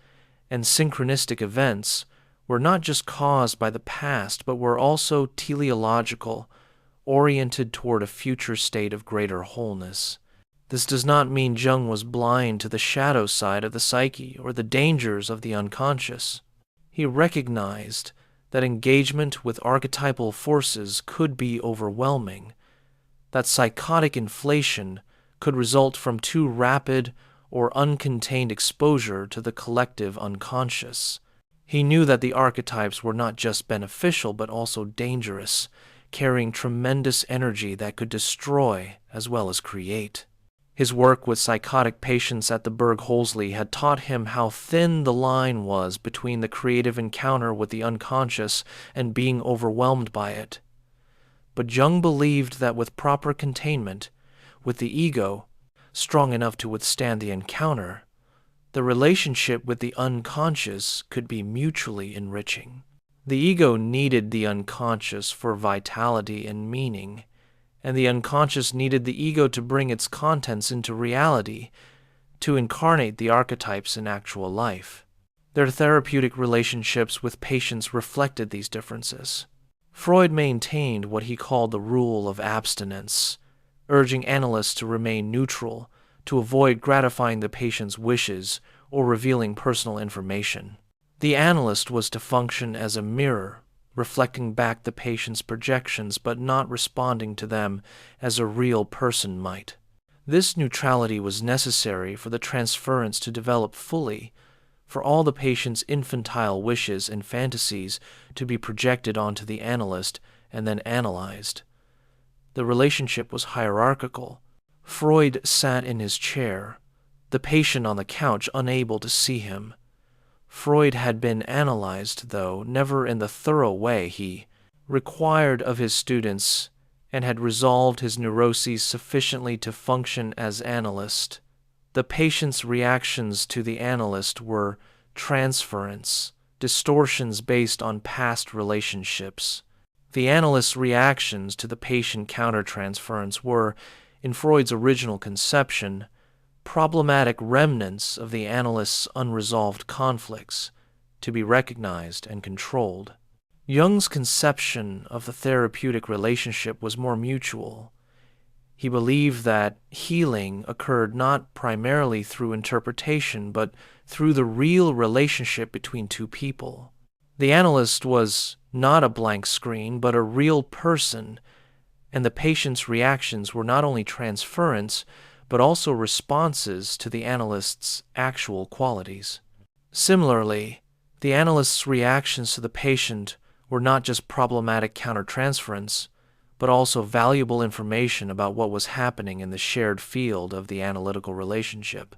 Speaker 1: and synchronistic events were not just caused by the past, but were also teleological, oriented toward a future state of greater wholeness. This does not mean Jung was blind to the shadow side of the psyche or the dangers of the unconscious. He recognized that engagement with archetypal forces could be overwhelming, that psychotic inflation could result from too rapid or uncontained exposure to the collective unconscious. He knew that the archetypes were not just beneficial but also dangerous, carrying tremendous energy that could destroy as well as create. His work with psychotic patients at the Berg Holsley had taught him how thin the line was between the creative encounter with the unconscious and being overwhelmed by it. But Jung believed that with proper containment, with the ego strong enough to withstand the encounter, the relationship with the unconscious could be mutually enriching. The ego needed the unconscious for vitality and meaning, and the unconscious needed the ego to bring its contents into reality, to incarnate the archetypes in actual life. Their therapeutic relationships with patients reflected these differences. Freud maintained what he called the rule of abstinence, urging analysts to remain neutral, to avoid gratifying the patient's wishes or revealing personal information. The analyst was to function as a mirror, reflecting back the patient's projections but not responding to them as a real person might. This neutrality was necessary for the transference to develop fully, for all the patient's infantile wishes and fantasies to be projected onto the analyst and then analyzed. The relationship was hierarchical. Freud sat in his chair, the patient on the couch unable to see him. Freud had been analyzed, though never in the thorough way he required of his students, and had resolved his neuroses sufficiently to function as analyst. The patient's reactions to the analyst were transference, distortions based on past relationships. The analyst's reactions to the patient countertransference were, in Freud's original conception, problematic remnants of the analyst's unresolved conflicts, to be recognized and controlled. Jung's conception of the therapeutic relationship was more mutual. He believed that healing occurred not primarily through interpretation, but through the real relationship between two people. The analyst was not a blank screen, but a real person, and the patient's reactions were not only transference, but also responses to the analyst's actual qualities. Similarly, the analyst's reactions to the patient were not just problematic countertransference, but also valuable information about what was happening in the shared field of the analytical relationship.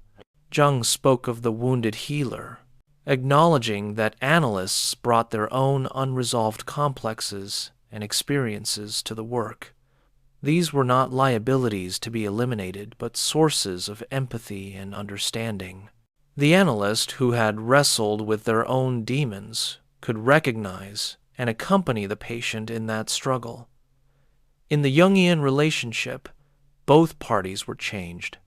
Speaker 1: Jung spoke of the wounded healer, acknowledging that analysts brought their own unresolved complexes and experiences to the work. These were not liabilities to be eliminated, but sources of empathy and understanding. The analyst who had wrestled with their own demons could recognize and accompany the patient in that struggle. In the Jungian relationship, both parties were changed.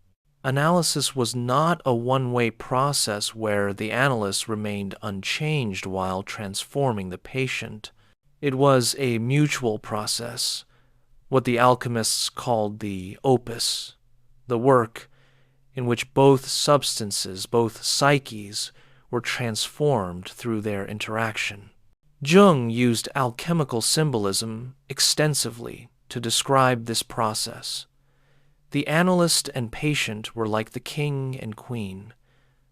Speaker 1: Analysis was not a one-way process where the analyst remained unchanged while transforming the patient. It was a mutual process, what the alchemists called the opus, the work in which both substances, both psyches, were transformed through their interaction. Jung used alchemical symbolism extensively to describe this process. The analyst and patient were like the king and queen,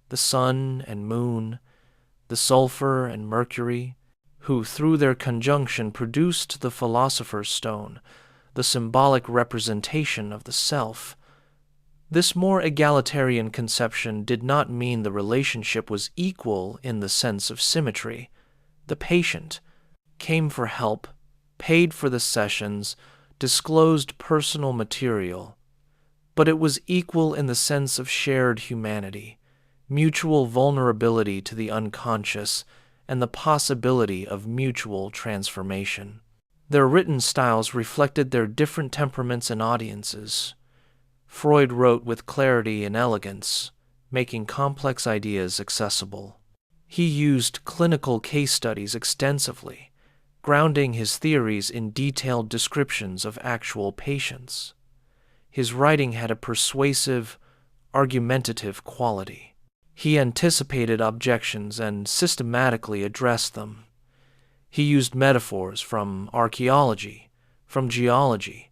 Speaker 1: the sun and moon, the sulfur and mercury, who through their conjunction produced the philosopher's stone, the symbolic representation of the self. This more egalitarian conception did not mean the relationship was equal in the sense of symmetry. The patient came for help, paid for the sessions, disclosed personal material, but it was equal in the sense of shared humanity, mutual vulnerability to the unconscious, and the possibility of mutual transformation. Their written styles reflected their different temperaments and audiences. Freud wrote with clarity and elegance, making complex ideas accessible. He used clinical case studies extensively, grounding his theories in detailed descriptions of actual patients. His writing had a persuasive, argumentative quality. He anticipated objections and systematically addressed them. He used metaphors from archaeology, from geology,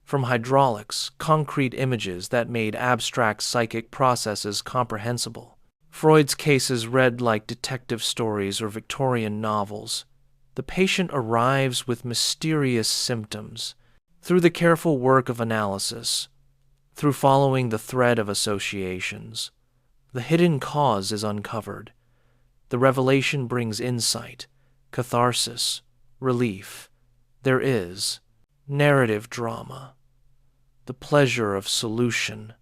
Speaker 1: from hydraulics, concrete images that made abstract psychic processes comprehensible. Freud's cases read like detective stories or Victorian novels. The patient arrives with mysterious symptoms. Through the careful work of analysis, through following the thread of associations, the hidden cause is uncovered. The revelation brings insight, catharsis, relief. There is narrative drama, the pleasure of solution,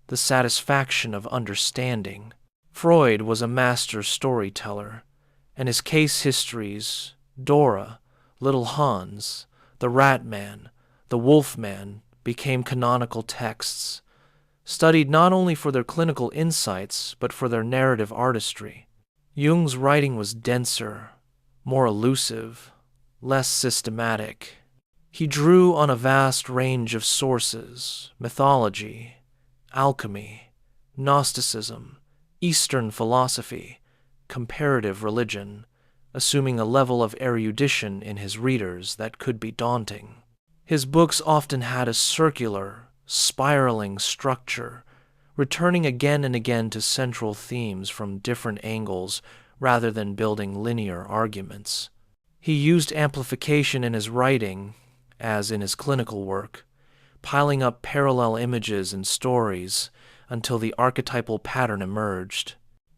Speaker 1: the satisfaction of understanding. Freud was a master storyteller, and his case histories, Dora, Little Hans, the Rat Man, the Wolf Man, became canonical texts, studied not only for their clinical insights, but for their narrative artistry. Jung's writing was denser, more elusive, less systematic. He drew on a vast range of sources: mythology, alchemy, Gnosticism, Eastern philosophy, comparative religion, assuming a level of erudition in his readers that could be daunting. His books often had a circular, spiraling structure, returning again and again to central themes from different angles rather than building linear arguments. He used amplification in his writing, as in his clinical work, piling up parallel images and stories until the archetypal pattern emerged.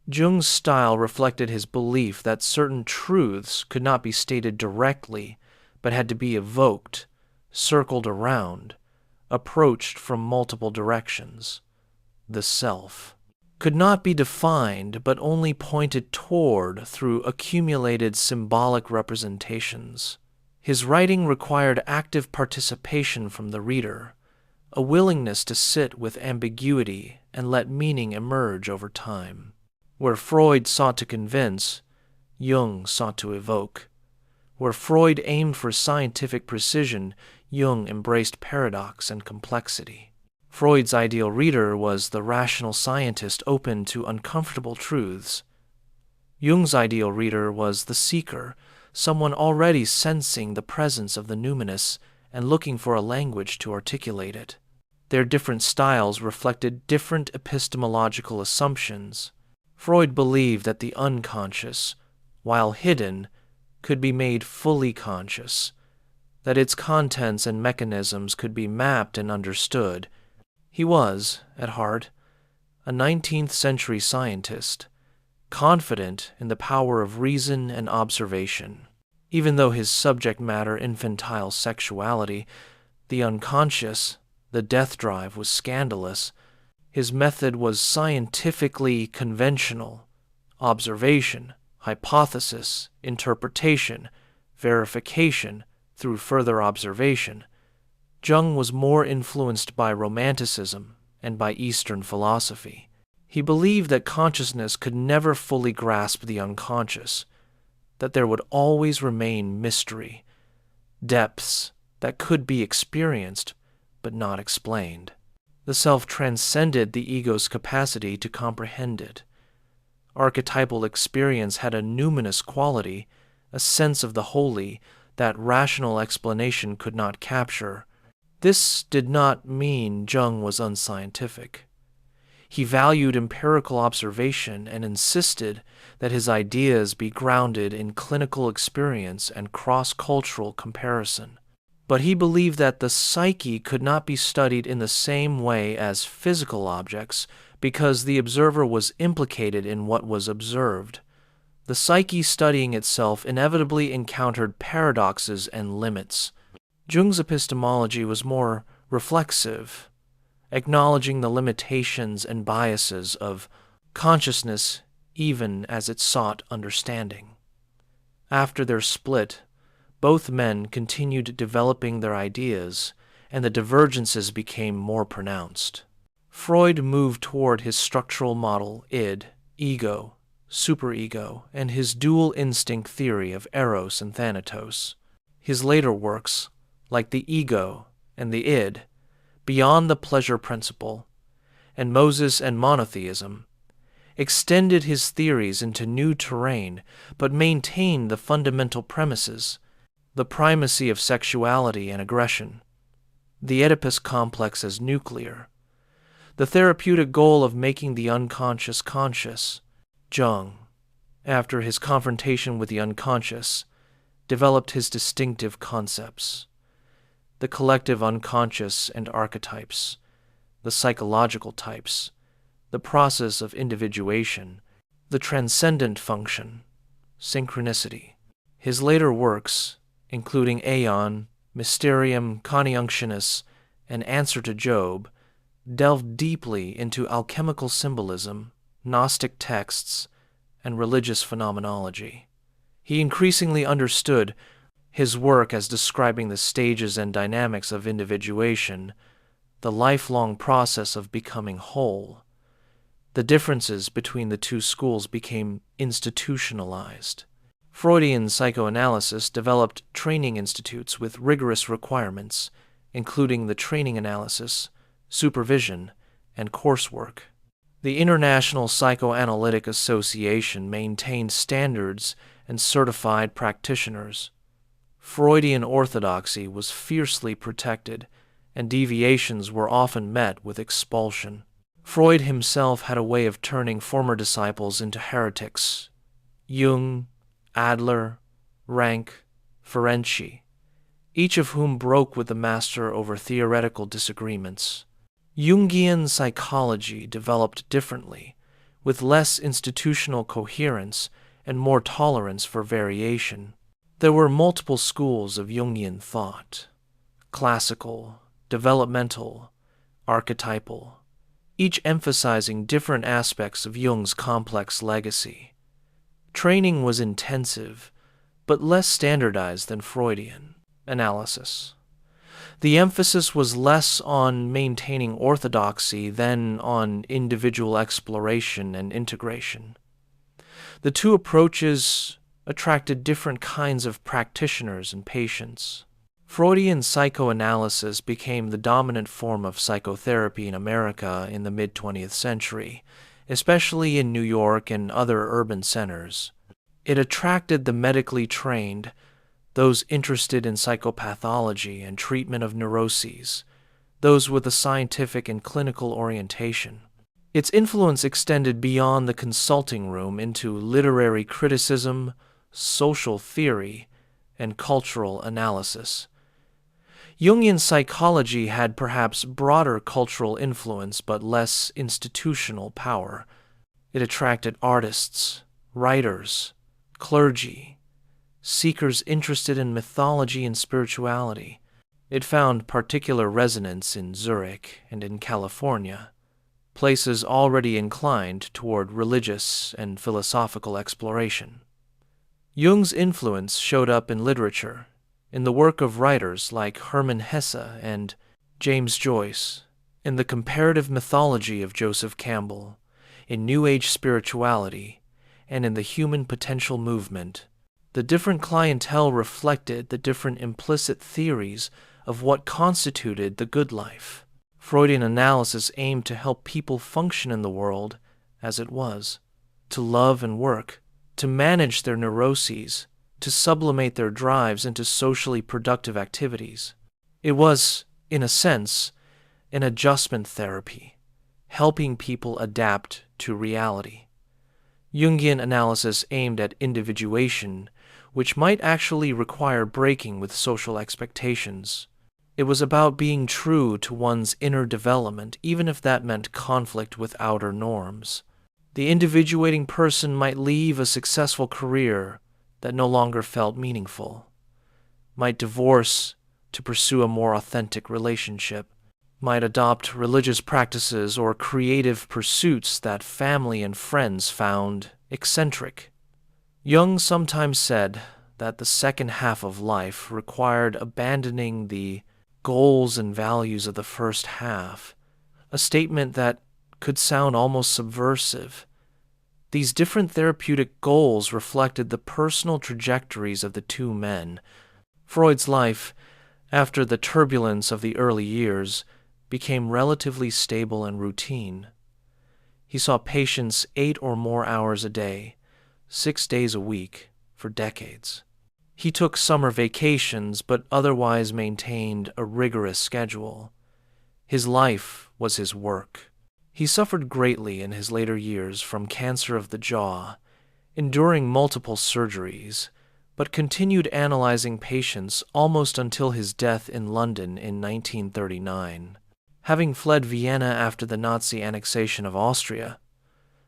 Speaker 1: Jung's style reflected his belief that certain truths could not be stated directly, but had to be evoked, circled around, approached from multiple directions. The self could not be defined, but only pointed toward through accumulated symbolic representations. His writing required active participation from the reader, a willingness to sit with ambiguity and let meaning emerge over time. Where Freud sought to convince, Jung sought to evoke. Where Freud aimed for scientific precision, Jung embraced paradox and complexity. Freud's ideal reader was the rational scientist open to uncomfortable truths. Jung's ideal reader was the seeker, someone already sensing the presence of the numinous and looking for a language to articulate it. Their different styles reflected different epistemological assumptions. Freud believed that the unconscious, while hidden, could be made fully conscious, that its contents and mechanisms could be mapped and understood. He was, at heart, a 19th century scientist, confident in the power of reason and observation. Even though his subject matter, infantile sexuality, the unconscious, the death drive, was scandalous, his method was scientifically conventional: observation, hypothesis, interpretation, verification through further observation. Jung was more influenced by Romanticism and by Eastern philosophy. He believed that consciousness could never fully grasp the unconscious, that there would always remain mystery, depths that could be experienced but not explained. The self transcended the ego's capacity to comprehend it. Archetypal experience had a numinous quality, a sense of the holy that rational explanation could not capture. This did not mean Jung was unscientific. He valued empirical observation and insisted that his ideas be grounded in clinical experience and cross-cultural comparison. But he believed that the psyche could not be studied in the same way as physical objects because the observer was implicated in what was observed. The psyche studying itself inevitably encountered paradoxes and limits. Jung's epistemology was more reflexive, acknowledging the limitations and biases of consciousness even as it sought understanding. After their split, both men continued developing their ideas, and the divergences became more pronounced. Freud moved toward his structural model, id, ego, superego, and his dual instinct theory of eros and thanatos. His later works, like the ego and the id, Beyond the Pleasure Principle, and Moses and Monotheism, extended his theories into new terrain but maintained the fundamental premises: the primacy of sexuality and aggression, the Oedipus complex as nuclear, the therapeutic goal of making the unconscious conscious. Jung, after his confrontation with the unconscious, developed his distinctive concepts: the collective unconscious and archetypes, the psychological types, the process of individuation, the transcendent function, synchronicity. His later works, including Aeon, Mysterium Conjunctionis, and Answer to Job, delved deeply into alchemical symbolism, Gnostic texts, and religious phenomenology. He increasingly understood his work as describing the stages and dynamics of individuation, the lifelong process of becoming whole. The differences between the two schools became institutionalized. Freudian psychoanalysis developed training institutes with rigorous requirements, including the training analysis, supervision, and coursework. The International Psychoanalytic Association maintained standards and certified practitioners. Freudian orthodoxy was fiercely protected, and deviations were often met with expulsion. Freud himself had a way of turning former disciples into heretics. Jung, Adler, Rank, Ferenczi, each of whom broke with the master over theoretical disagreements. Jungian psychology developed differently, with less institutional coherence and more tolerance for variation. There were multiple schools of Jungian thought: classical, developmental, archetypal, each emphasizing different aspects of Jung's complex legacy. Training was intensive, but less standardized than Freudian analysis. The emphasis was less on maintaining orthodoxy than on individual exploration and integration. The two approaches attracted different kinds of practitioners and patients. Freudian psychoanalysis became the dominant form of psychotherapy in America in the mid-20th century, especially in New York and other urban centers. It attracted the medically trained, those interested in psychopathology and treatment of neuroses, those with a scientific and clinical orientation. Its influence extended beyond the consulting room into literary criticism, social theory, and cultural analysis. Jungian psychology had perhaps broader cultural influence but less institutional power. It attracted artists, writers, clergy, seekers interested in mythology and spirituality. It found particular resonance in Zurich and in California, places already inclined toward religious and philosophical exploration. Jung's influence showed up in literature, in the work of writers like Hermann Hesse and James Joyce, in the comparative mythology of Joseph Campbell, in New Age spirituality, and in the human potential movement. The different clientele reflected the different implicit theories of what constituted the good life. Freudian analysis aimed to help people function in the world as it was, to love and work, to manage their neuroses, to sublimate their drives into socially productive activities. It was, in a sense, an adjustment therapy, helping people adapt to reality. Jungian analysis aimed at individuation, which might actually require breaking with social expectations. It was about being true to one's inner development, even if that meant conflict with outer norms. The individuating person might leave a successful career that no longer felt meaningful, might divorce to pursue a more authentic relationship, might adopt religious practices or creative pursuits that family and friends found eccentric. Jung sometimes said that the second half of life required abandoning the goals and values of the first half, a statement that could sound almost subversive. These different therapeutic goals reflected the personal trajectories of the two men. Freud's life, after the turbulence of the early years, became relatively stable and routine. He saw patients 8 or more hours a day, 6 days a week, for decades. He took summer vacations but otherwise maintained a rigorous schedule. His life was his work. He suffered greatly in his later years from cancer of the jaw, enduring multiple surgeries, but continued analyzing patients almost until his death in London in 1939. Having fled Vienna after the Nazi annexation of Austria,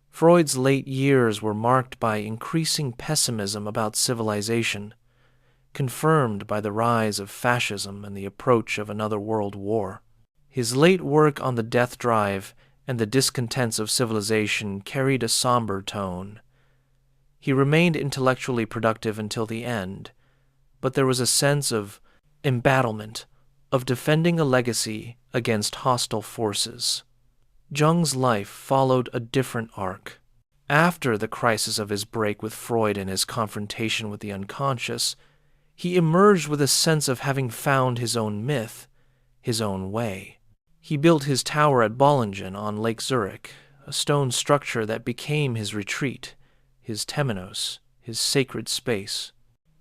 Speaker 1: Freud's late years were marked by increasing pessimism about civilization, confirmed by the rise of fascism and the approach of another world war. His late work on the death drive and the discontents of civilization carried a somber tone. He remained intellectually productive until the end, but there was a sense of embattlement, of defending a legacy against hostile forces. Jung's life followed a different arc. After the crisis of his break with Freud and his confrontation with the unconscious, he emerged with a sense of having found his own myth, his own way. He built his tower at Bollingen on Lake Zurich, a stone structure that became his retreat, his temenos, his sacred space.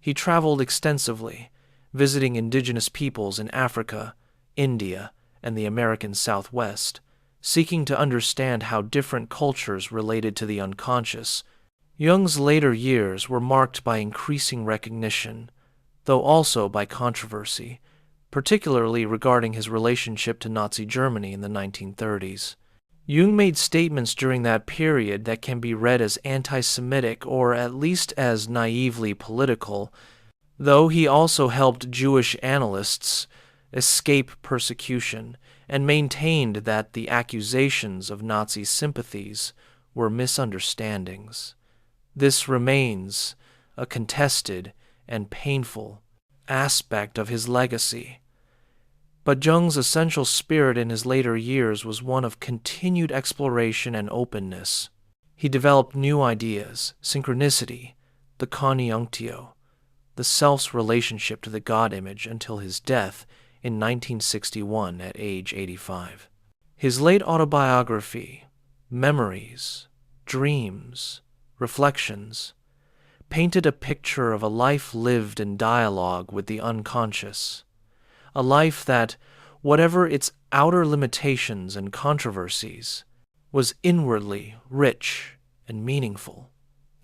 Speaker 1: He traveled extensively, visiting indigenous peoples in Africa, India, and the American Southwest, seeking to understand how different cultures related to the unconscious. Jung's later years were marked by increasing recognition, though also by controversy, particularly regarding his relationship to Nazi Germany in the 1930s. Jung made statements during that period that can be read as anti-Semitic or at least as naively political, though he also helped Jewish analysts escape persecution and maintained that the accusations of Nazi sympathies were misunderstandings. This remains a contested and painful aspect of his legacy. But Jung's essential spirit in his later years was one of continued exploration and openness. He developed new ideas, synchronicity, the conjunctio, the self's relationship to the God image until his death in 1961 at age 85. His late autobiography, Memories, Dreams, Reflections, painted a picture of a life lived in dialogue with the unconscious, a life that, whatever its outer limitations and controversies, was inwardly rich and meaningful.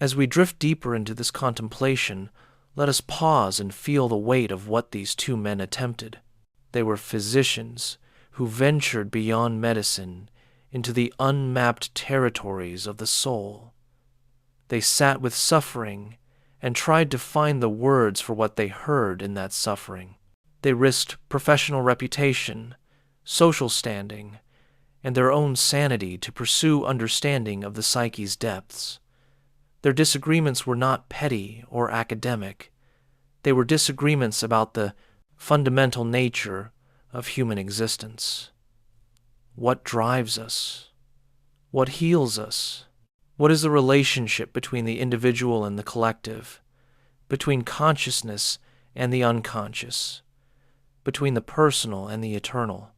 Speaker 1: As we drift deeper into this contemplation, let us pause and feel the weight of what these two men attempted. They were physicians who ventured beyond medicine into the unmapped territories of the soul. They sat with suffering and tried to find the words for what they heard in that suffering. They risked professional reputation, social standing, and their own sanity to pursue understanding of the psyche's depths. Their disagreements were not petty or academic. They were disagreements about the fundamental nature of human existence. What drives us? What heals us? What is the relationship between the individual and the collective, between consciousness and the unconscious, between the personal and the eternal?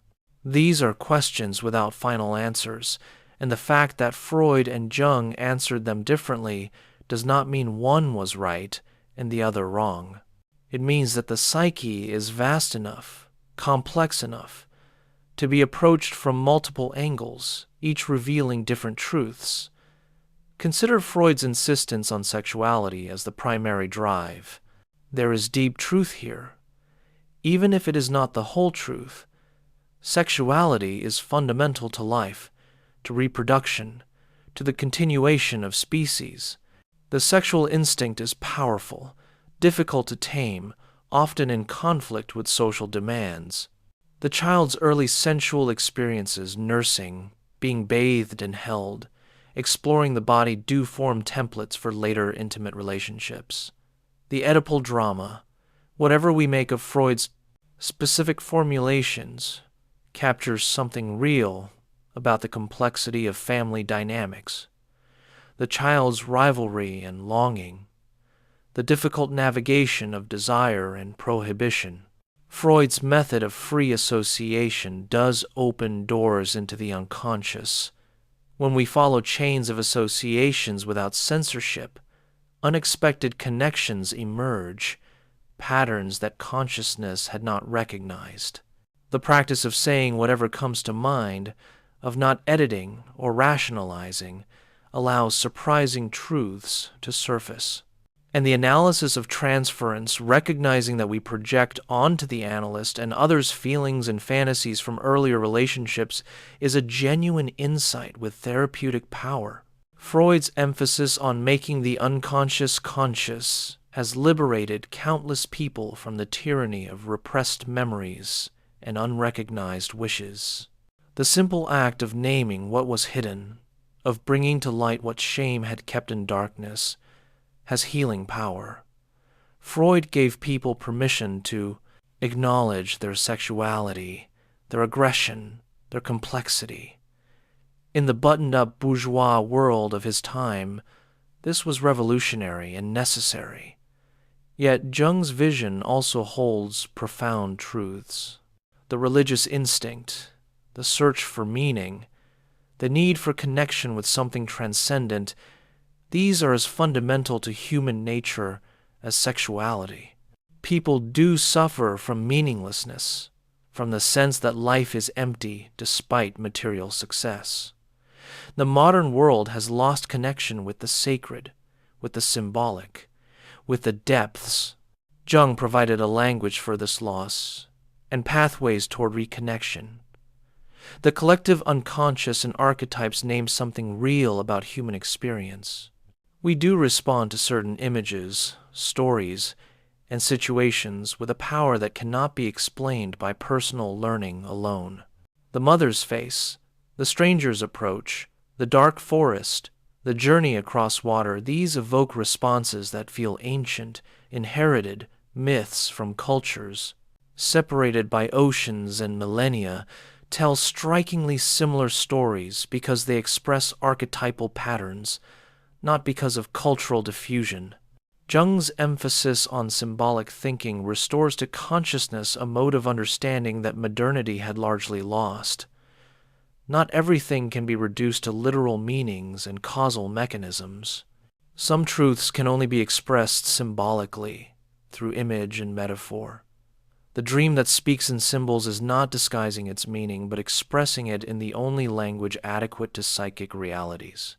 Speaker 1: These are questions without final answers, and the fact that Freud and Jung answered them differently does not mean one was right and the other wrong. It means that the psyche is vast enough, complex enough, to be approached from multiple angles, each revealing different truths. Consider Freud's insistence on sexuality as the primary drive. There is deep truth here. Even if it is not the whole truth, sexuality is fundamental to life, to reproduction, to the continuation of species. The sexual instinct is powerful, difficult to tame, often in conflict with social demands. The child's early sensual experiences, nursing, being bathed and held, exploring the body do form templates for later intimate relationships. The Oedipal drama, whatever we make of Freud's specific formulations, captures something real about the complexity of family dynamics, the child's rivalry and longing, the difficult navigation of desire and prohibition. Freud's method of free association does open doors into the unconscious. When we follow chains of associations without censorship, unexpected connections emerge, patterns that consciousness had not recognized. The practice of saying whatever comes to mind, of not editing or rationalizing, allows surprising truths to surface. And the analysis of transference, recognizing that we project onto the analyst and others' feelings and fantasies from earlier relationships, is a genuine insight with therapeutic power. Freud's emphasis on making the unconscious conscious has liberated countless people from the tyranny of repressed memories and unrecognized wishes. The simple act of naming what was hidden, of bringing to light what shame had kept in darkness, has healing power. Freud gave people permission to acknowledge their sexuality, their aggression, their complexity. In the buttoned-up bourgeois world of his time, this was revolutionary and necessary. Yet Jung's vision also holds profound truths. The religious instinct, the search for meaning, the need for connection with something transcendent, these are as fundamental to human nature as sexuality. People do suffer from meaninglessness, from the sense that life is empty despite material success. The modern world has lost connection with the sacred, with the symbolic, with the depths. Jung provided a language for this loss and pathways toward reconnection. The collective unconscious and archetypes name something real about human experience. We do respond to certain images, stories, and situations with a power that cannot be explained by personal learning alone. The mother's face, the stranger's approach, the dark forest, the journey across water, these evoke responses that feel ancient, inherited myths from cultures, separated by oceans and millennia, tell strikingly similar stories because they express archetypal patterns, not because of cultural diffusion. Jung's emphasis on symbolic thinking restores to consciousness a mode of understanding that modernity had largely lost. Not everything can be reduced to literal meanings and causal mechanisms. Some truths can only be expressed symbolically, through image and metaphor. The dream that speaks in symbols is not disguising its meaning, but expressing it in the only language adequate to psychic realities.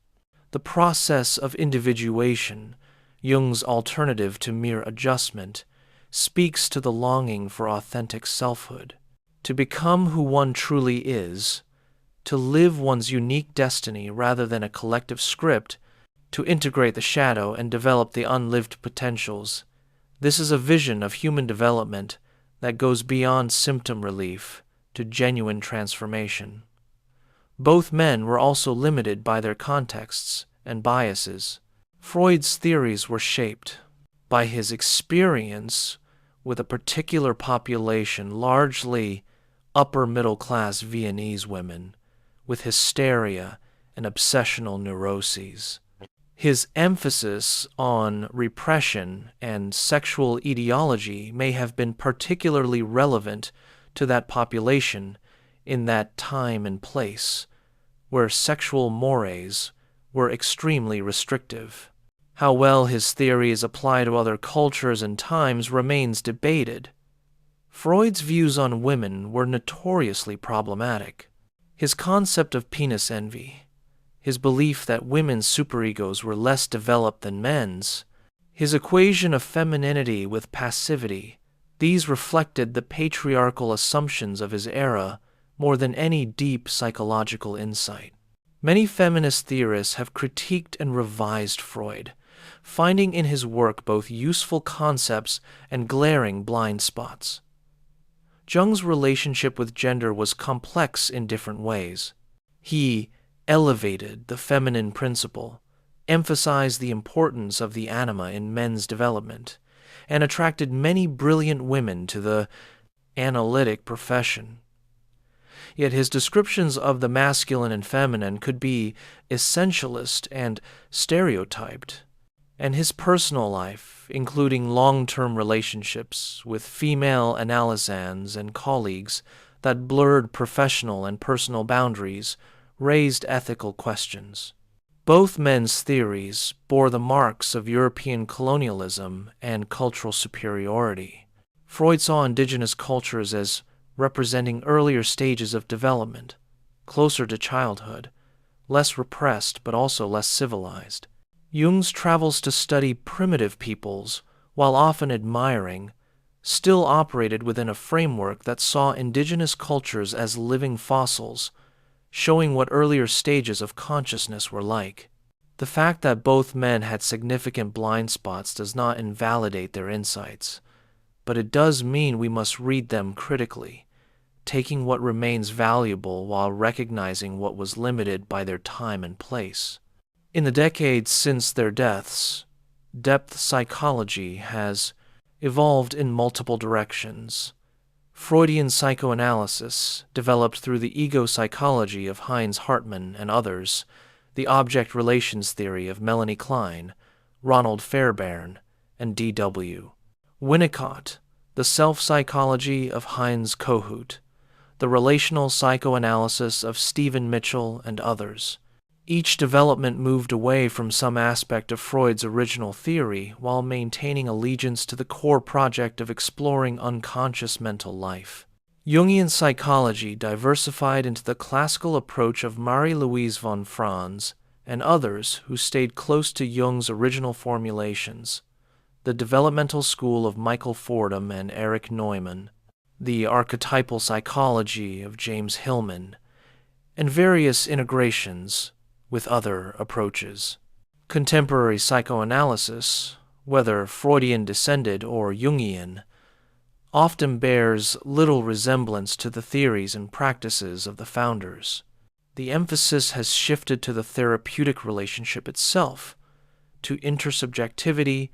Speaker 1: The process of individuation, Jung's alternative to mere adjustment, speaks to the longing for authentic selfhood. to become who one truly is, to live one's unique destiny rather than a collective script, to integrate the shadow and develop the unlived potentials. This is a vision of human development that goes beyond symptom relief to genuine transformation. Both men were also limited by their contexts and biases. Freud's theories were shaped by his experience with a particular population, largely upper-middle-class Viennese women, with hysteria and obsessional neuroses. His emphasis on repression and sexual etiology may have been particularly relevant to that population in that time and place, where sexual mores were extremely restrictive. How well his theories apply to other cultures and times remains debated. Freud's views on women were notoriously problematic. His concept of penis envy, his belief that women's superegos were less developed than men's, his equation of femininity with passivity, these reflected the patriarchal assumptions of his era more than any deep psychological insight. Many feminist theorists have critiqued and revised Freud, finding in his work both useful concepts and glaring blind spots. Jung's relationship with gender was complex in different ways. He elevated the feminine principle, emphasized the importance of the anima in men's development, and attracted many brilliant women to the analytic profession. Yet his descriptions of the masculine and feminine could be essentialist and stereotyped, and his personal life, including long-term relationships with female analysans and colleagues that blurred professional and personal boundaries, raised ethical questions. Both men's theories bore the marks of European colonialism and cultural superiority. Freud saw indigenous cultures as representing earlier stages of development, closer to childhood, less repressed but also less civilized. Jung's travels to study primitive peoples, while often admiring, still operated within a framework that saw indigenous cultures as living fossils, showing what earlier stages of consciousness were like. The fact that both men had significant blind spots does not invalidate their insights, but it does mean we must read them critically, taking what remains valuable while recognizing what was limited by their time and place. In the decades since their deaths, depth psychology has evolved in multiple directions. Freudian psychoanalysis, developed through the ego psychology of Heinz Hartmann and others, the object relations theory of Melanie Klein, Ronald Fairbairn, and D.W. Winnicott, the self-psychology of Heinz Kohut, the relational psychoanalysis of Stephen Mitchell and others. Each development moved away from some aspect of Freud's original theory while maintaining allegiance to the core project of exploring unconscious mental life. Jungian psychology diversified into the classical approach of Marie-Louise von Franz and others who stayed close to Jung's original formulations, the developmental school of Michael Fordham and Erich Neumann, the archetypal psychology of James Hillman, and various integrations with other approaches. Contemporary psychoanalysis, whether Freudian descended or Jungian, often bears little resemblance to the theories and practices of the founders. The emphasis has shifted to the therapeutic relationship itself, to intersubjectivity,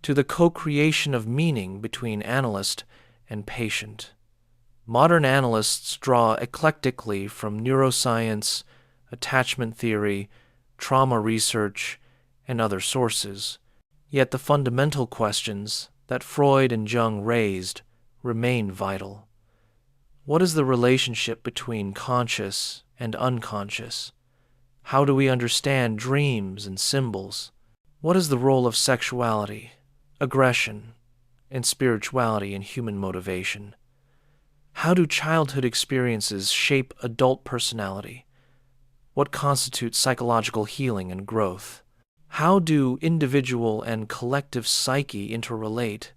Speaker 1: to the co-creation of meaning between analyst and patient. Modern analysts draw eclectically from neuroscience, attachment theory, trauma research, and other sources. Yet the fundamental questions that Freud and Jung raised remain vital. What is the relationship between conscious and unconscious? How do we understand dreams and symbols? What is the role of sexuality, aggression, and spirituality in human motivation? How do childhood experiences shape adult personality? What constitutes psychological healing and growth? How do individual and collective psyche interrelate?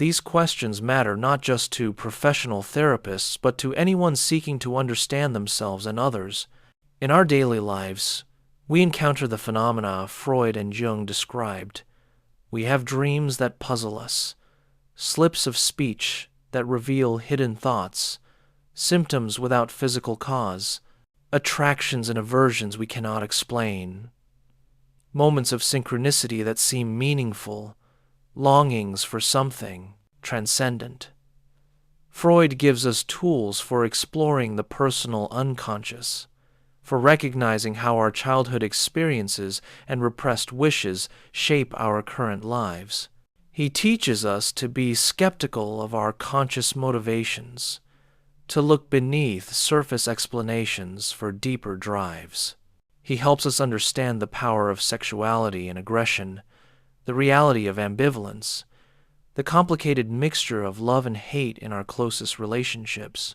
Speaker 1: These questions matter not just to professional therapists, but to anyone seeking to understand themselves and others. In our daily lives, we encounter the phenomena Freud and Jung described. We have dreams that puzzle us, slips of speech that reveal hidden thoughts, symptoms without physical cause, attractions and aversions we cannot explain, moments of synchronicity that seem meaningful, longings for something transcendent. Freud gives us tools for exploring the personal unconscious, for recognizing how our childhood experiences and repressed wishes shape our current lives. He teaches us to be skeptical of our conscious motivations, to look beneath surface explanations for deeper drives. He helps us understand the power of sexuality and aggression, the reality of ambivalence, the complicated mixture of love and hate in our closest relationships.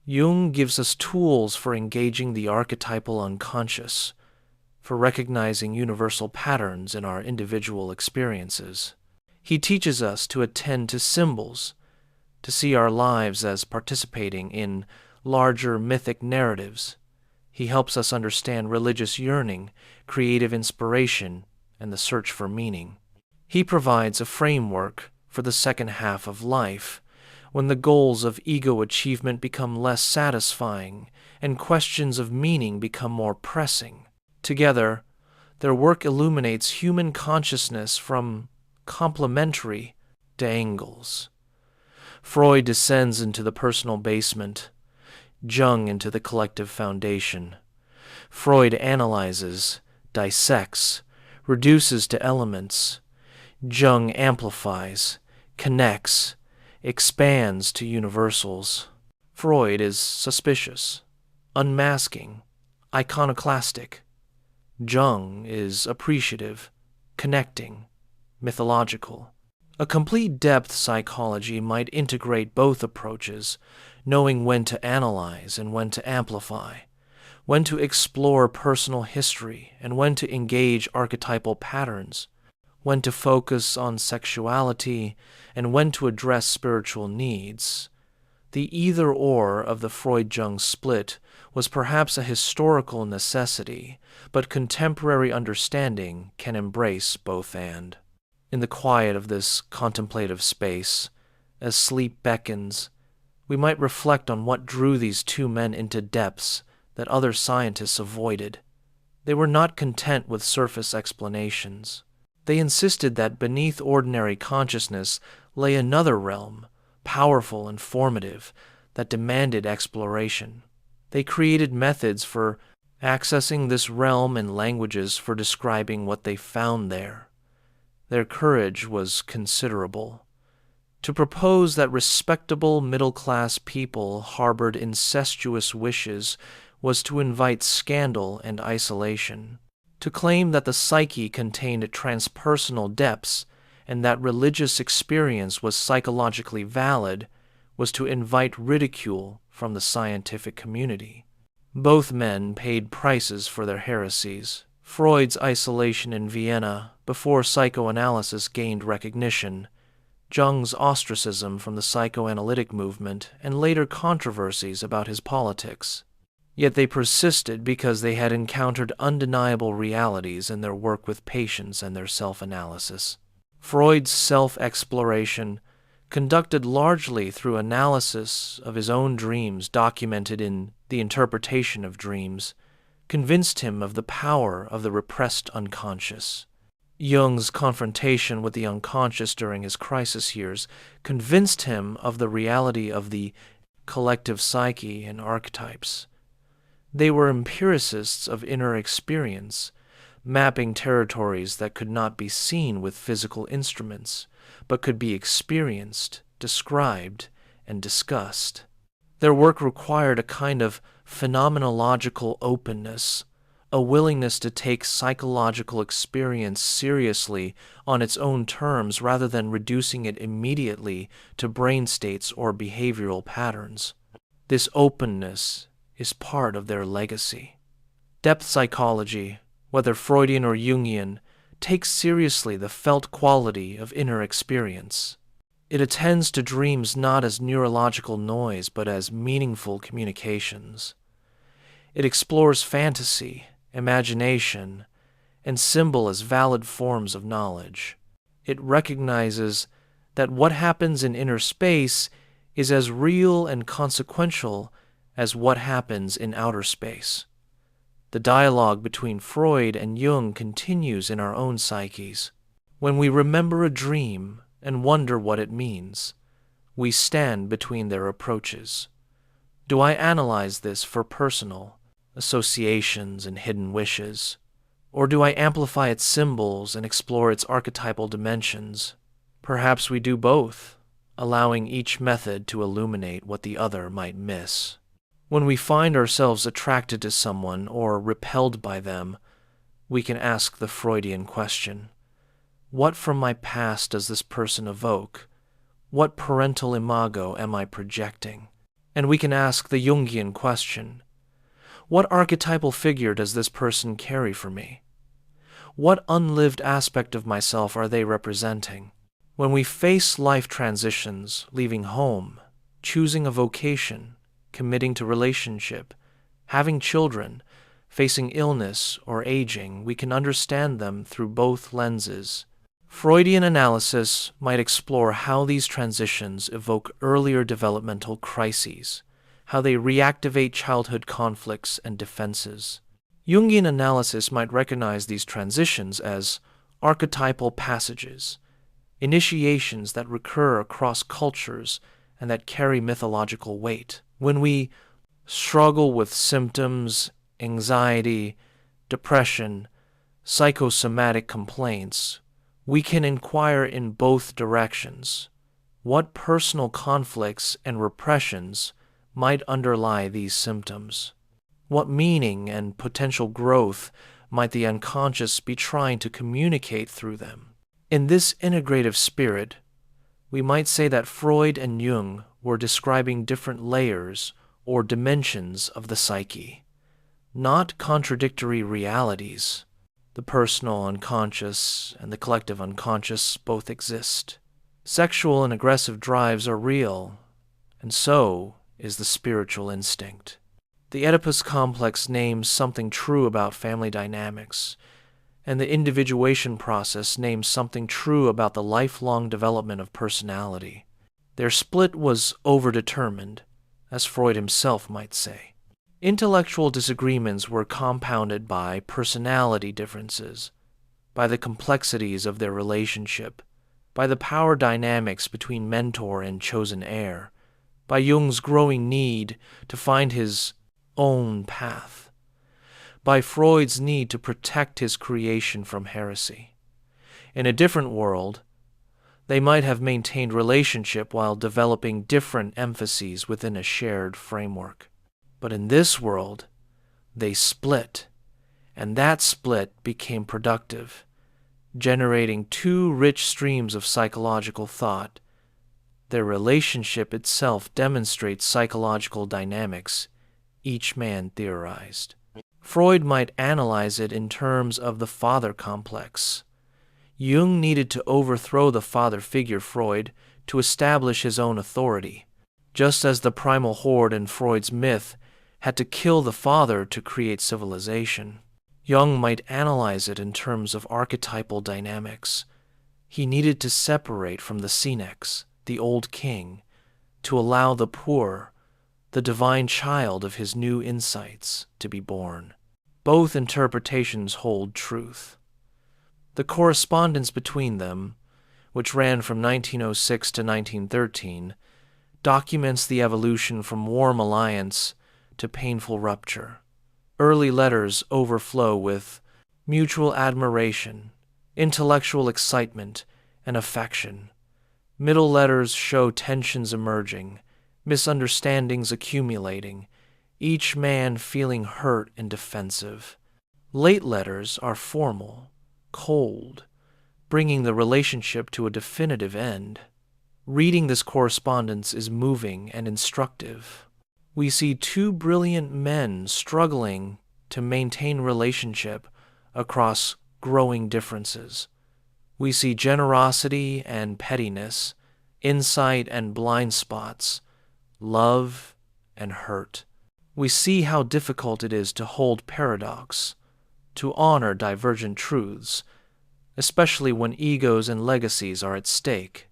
Speaker 1: Jung gives us tools for engaging the archetypal unconscious, for recognizing universal patterns in our individual experiences. He teaches us to attend to symbols, to see our lives as participating in larger mythic narratives. He helps us understand religious yearning, creative inspiration, and the search for meaning. He provides a framework for the second half of life, when the goals of ego achievement become less satisfying and questions of meaning become more pressing. Together, their work illuminates human consciousness from complementary angles. Freud descends into the personal basement, Jung into the collective foundation. Freud analyzes, dissects, reduces to elements. Jung amplifies, connects, expands to universals. Freud is suspicious, unmasking, iconoclastic. Jung is appreciative, connecting, mythological. A complete depth psychology might integrate both approaches, knowing when to analyze and when to amplify, when to explore personal history and when to engage archetypal patterns, when to focus on sexuality and when to address spiritual needs. The either-or of the Freud-Jung split was perhaps a historical necessity, but contemporary understanding can embrace both and. In the quiet of this contemplative space, as sleep beckons, we might reflect on what drew these two men into depths that other scientists avoided. They were not content with surface explanations. They insisted that beneath ordinary consciousness lay another realm, powerful and formative, that demanded exploration. They created methods for accessing this realm and languages for describing what they found there. Their courage was considerable. To propose that respectable middle-class people harbored incestuous wishes was to invite scandal and isolation. To claim that the psyche contained transpersonal depths and that religious experience was psychologically valid was to invite ridicule from the scientific community. Both men paid prices for their heresies. Freud's isolation in Vienna before psychoanalysis gained recognition, Jung's ostracism from the psychoanalytic movement, and later controversies about his politics. Yet they persisted because they had encountered undeniable realities in their work with patients and their self-analysis. Freud's self-exploration, conducted largely through analysis of his own dreams documented in The Interpretation of Dreams, convinced him of the power of the repressed unconscious. Jung's confrontation with the unconscious during his crisis years convinced him of the reality of the collective psyche and archetypes. They were empiricists of inner experience, mapping territories that could not be seen with physical instruments, but could be experienced, described, and discussed. Their work required a kind of phenomenological openness, a willingness to take psychological experience seriously on its own terms rather than reducing it immediately to brain states or behavioral patterns. This openness is part of their legacy. Depth psychology, whether Freudian or Jungian, takes seriously the felt quality of inner experience. It attends to dreams not as neurological noise, but as meaningful communications. It explores fantasy, imagination, and symbol as valid forms of knowledge. It recognizes that what happens in inner space is as real and consequential as what happens in outer space. The dialogue between Freud and Jung continues in our own psyches. When we remember a dream and wonder what it means, we stand between their approaches. Do I analyze this for personal associations and hidden wishes? Or do I amplify its symbols and explore its archetypal dimensions? Perhaps we do both, allowing each method to illuminate what the other might miss. When we find ourselves attracted to someone or repelled by them, we can ask the Freudian question: what from my past does this person evoke? What parental imago am I projecting? And we can ask the Jungian question: what archetypal figure does this person carry for me? What unlived aspect of myself are they representing? When we face life transitions, leaving home, choosing a vocation, committing to relationship, having children, facing illness or aging, we can understand them through both lenses. Freudian analysis might explore how these transitions evoke earlier developmental crises, how they reactivate childhood conflicts and defenses. Jungian analysis might recognize these transitions as archetypal passages, initiations that recur across cultures and that carry mythological weight. When we struggle with symptoms, anxiety, depression, psychosomatic complaints, we can inquire in both directions. What personal conflicts and repressions might underlie these symptoms? What meaning and potential growth might the unconscious be trying to communicate through them? In this integrative spirit, we might say that Freud and Jung were describing different layers or dimensions of the psyche, not contradictory realities. The personal unconscious and the collective unconscious both exist. Sexual and aggressive drives are real, and so is the spiritual instinct. The Oedipus complex names something true about family dynamics, and the individuation process names something true about the lifelong development of personality. Their split was overdetermined, as Freud himself might say. Intellectual disagreements were compounded by personality differences, by the complexities of their relationship, by the power dynamics between mentor and chosen heir, by Jung's growing need to find his own path, by Freud's need to protect his creation from heresy. In a different world, they might have maintained relationship while developing different emphases within a shared framework. But in this world, they split, and that split became productive, generating two rich streams of psychological thought. Their relationship itself demonstrates psychological dynamics each man theorized. Freud might analyze it in terms of the father complex. Jung needed to overthrow the father figure Freud to establish his own authority, just as the primal horde in Freud's myth had to kill the father to create civilization. Jung might analyze it in terms of archetypal dynamics. He needed to separate from the senex, the old king, to allow the poor, the divine child of his new insights, to be born. Both interpretations hold truth. The correspondence between them, which ran from 1906 to 1913, documents the evolution from warm alliance to painful rupture. Early letters overflow with mutual admiration, intellectual excitement, and affection. Middle letters show tensions emerging, misunderstandings accumulating, each man feeling hurt and defensive. Late letters are formal, cold, bringing the relationship to a definitive end. Reading this correspondence is moving and instructive. We see two brilliant men struggling to maintain relationship across growing differences. We see generosity and pettiness, insight and blind spots, love and hurt. We see how difficult it is to hold paradox, to honor divergent truths, especially when egos and legacies are at stake.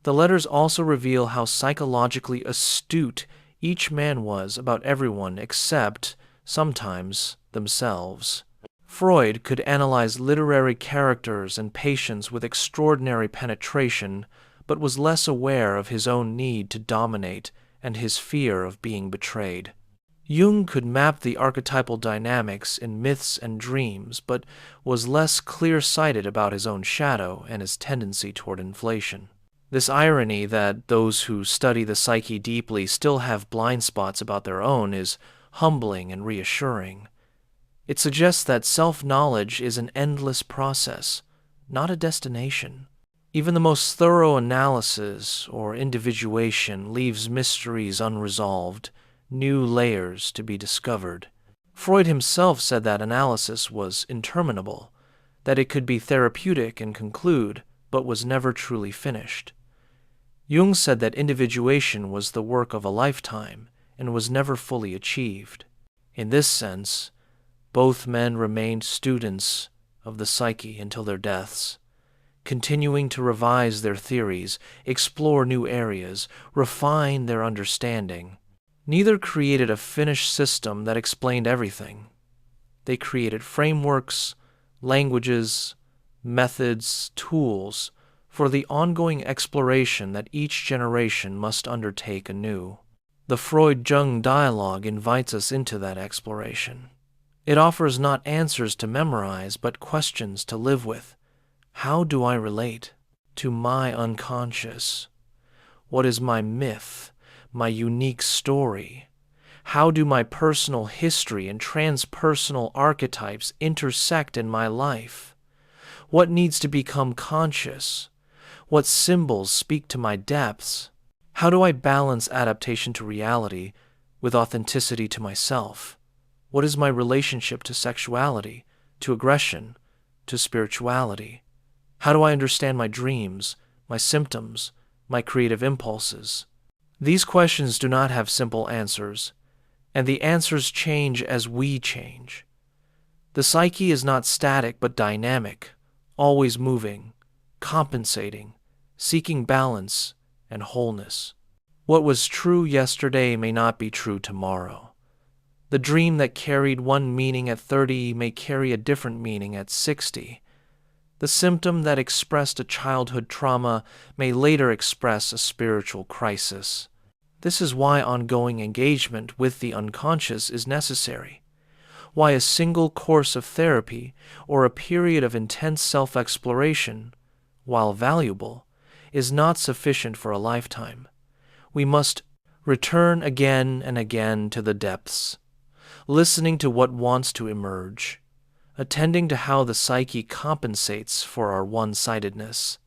Speaker 1: The letters also reveal how psychologically astute each man was about everyone except, sometimes, themselves. Freud could analyze literary characters and patients with extraordinary penetration, but was less aware of his own need to dominate and his fear of being betrayed. Jung could map the archetypal dynamics in myths and dreams, but was less clear-sighted about his own shadow and his tendency toward inflation. This irony that those who study the psyche deeply still have blind spots about their own is humbling and reassuring. It suggests that self-knowledge is an endless process, not a destination. Even the most thorough analysis or individuation leaves mysteries unresolved, new layers to be discovered. Freud himself said that analysis was interminable, that it could be therapeutic and conclude, but was never truly finished. Jung said that individuation was the work of a lifetime and was never fully achieved. In this sense, both men remained students of the psyche until their deaths, continuing to revise their theories, explore new areas, refine their understanding. Neither created a finished system that explained everything. They created frameworks, languages, methods, tools for the ongoing exploration that each generation must undertake anew. The Freud-Jung dialogue invites us into that exploration. It offers not answers to memorize, but questions to live with. How do I relate to my unconscious? What is my myth, my unique story? How do my personal history and transpersonal archetypes intersect in my life? What needs to become conscious? What symbols speak to my depths? How do I balance adaptation to reality with authenticity to myself? What is my relationship to sexuality, to aggression, to spirituality? How do I understand my dreams, my symptoms, my creative impulses? These questions do not have simple answers, and the answers change as we change. The psyche is not static but dynamic, always moving, compensating, seeking balance and wholeness. What was true yesterday may not be true tomorrow. The dream that carried one meaning at 30 may carry a different meaning at 60. The symptom that expressed a childhood trauma may later express a spiritual crisis. This is why ongoing engagement with the unconscious is necessary, why a single course of therapy or a period of intense self-exploration, while valuable, is not sufficient for a lifetime. We must return again and again to the depths, listening to what wants to emerge, attending to how the psyche compensates for our one-sidedness,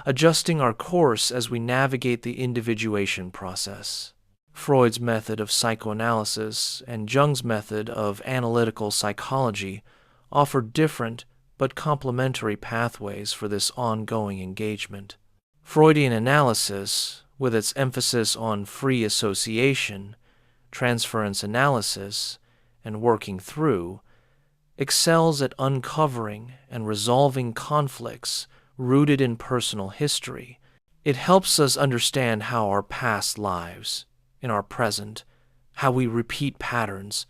Speaker 1: adjusting our course as we navigate the individuation process. Freud's method of psychoanalysis and Jung's method of analytical psychology offer different but complementary pathways for this ongoing engagement. Freudian analysis, with its emphasis on free association, transference analysis, and working through, excels at uncovering and resolving conflicts rooted in personal history. It helps us understand how our past lives, in our present, how we repeat patterns,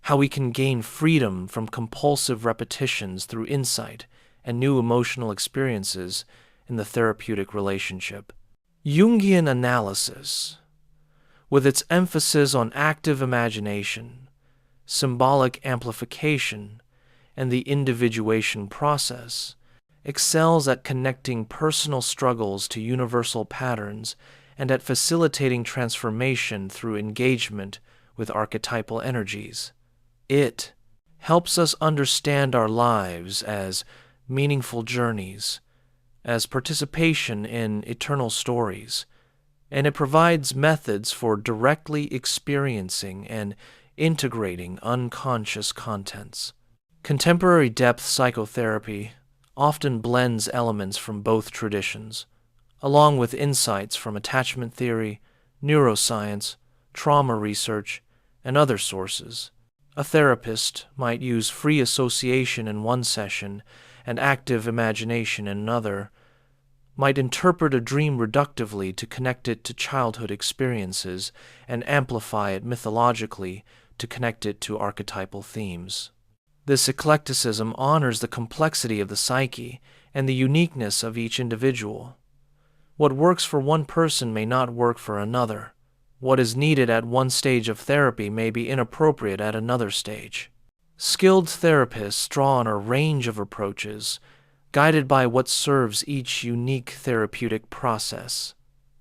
Speaker 1: how we can gain freedom from compulsive repetitions through insight and new emotional experiences in the therapeutic relationship. Jungian analysis, with its emphasis on active imagination, symbolic amplification, and the individuation process, excels at connecting personal struggles to universal patterns and at facilitating transformation through engagement with archetypal energies. It helps us understand our lives as meaningful journeys, as participation in eternal stories, and it provides methods for directly experiencing and integrating unconscious contents. Contemporary depth psychotherapy often blends elements from both traditions, along with insights from attachment theory, neuroscience, trauma research, and other sources. A therapist might use free association in one session and active imagination in another, might interpret a dream reductively to connect it to childhood experiences and amplify it mythologically to connect it to archetypal themes. This eclecticism honors the complexity of the psyche and the uniqueness of each individual. What works for one person may not work for another. What is needed at one stage of therapy may be inappropriate at another stage. Skilled therapists draw on a range of approaches, guided by what serves each unique therapeutic process.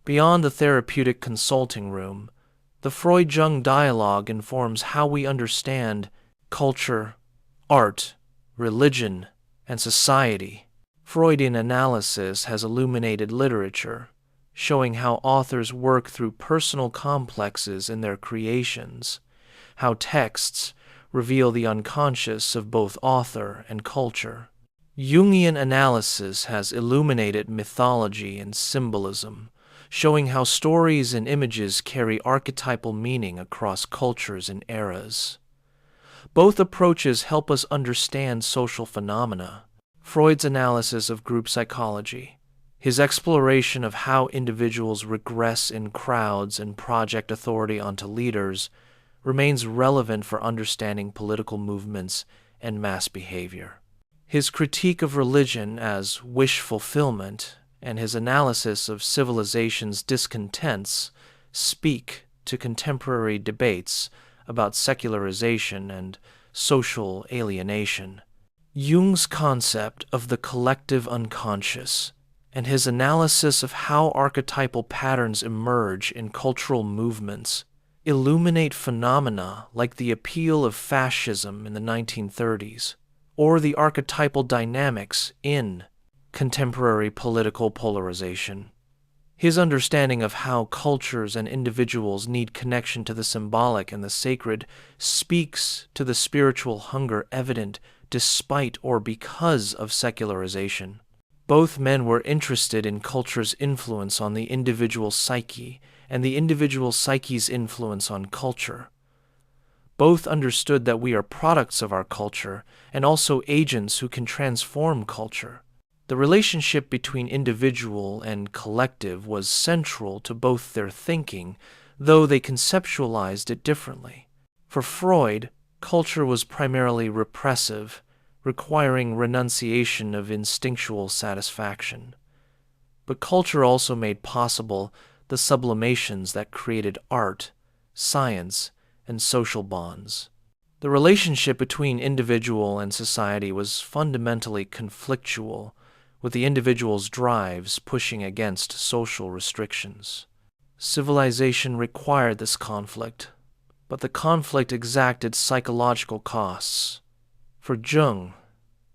Speaker 1: Beyond the therapeutic consulting room, the Freud-Jung dialogue informs how we understand culture, art, religion, and society. Freudian analysis has illuminated literature, showing how authors work through personal complexes in their creations, how texts reveal the unconscious of both author and culture. Jungian analysis has illuminated mythology and symbolism, showing how stories and images carry archetypal meaning across cultures and eras. Both approaches help us understand social phenomena. Freud's analysis of group psychology, his exploration of how individuals regress in crowds and project authority onto leaders, remains relevant for understanding political movements and mass behavior. His critique of religion as wish fulfillment and his analysis of civilization's discontents speak to contemporary debates about secularization and social alienation. Jung's concept of the collective unconscious and his analysis of how archetypal patterns emerge in cultural movements illuminate phenomena like the appeal of fascism in the 1930s or the archetypal dynamics in contemporary political polarization. His understanding of how cultures and individuals need connection to the symbolic and the sacred speaks to the spiritual hunger evident despite or because of secularization. Both men were interested in culture's influence on the individual psyche and the individual psyche's influence on culture. Both understood that we are products of our culture and also agents who can transform culture. The relationship between individual and collective was central to both their thinking, though they conceptualized it differently. For Freud, culture was primarily repressive, requiring renunciation of instinctual satisfaction. But culture also made possible the sublimations that created art, science, and social bonds. The relationship between individual and society was fundamentally conflictual, with the individual's drives pushing against social restrictions. Civilization required this conflict, but the conflict exacted psychological costs. For Jung,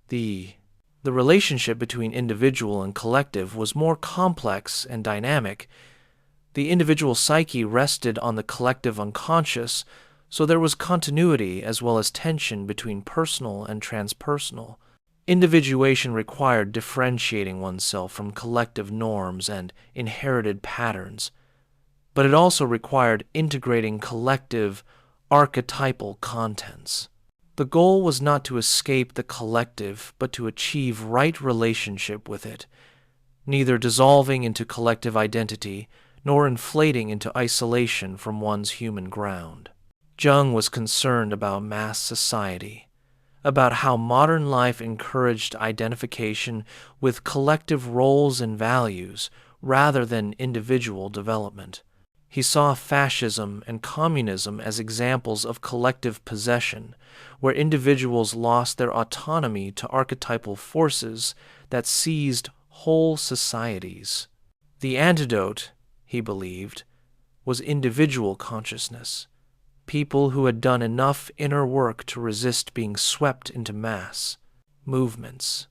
Speaker 1: the relationship between individual and collective was more complex and dynamic. The individual psyche rested on the collective unconscious, so there was continuity as well as tension between personal and transpersonal. Individuation required differentiating oneself from collective norms and inherited patterns, but it also required integrating collective, archetypal contents. The goal was not to escape the collective, but to achieve right relationship with it, neither dissolving into collective identity nor inflating into isolation from one's human ground. Jung was concerned about mass society, about how modern life encouraged identification with collective roles and values rather than individual development. He saw fascism and communism as examples of collective possession, where individuals lost their autonomy to archetypal forces that seized whole societies. The antidote, he believed, was individual consciousness, people who had done enough inner work to resist being swept into mass movements.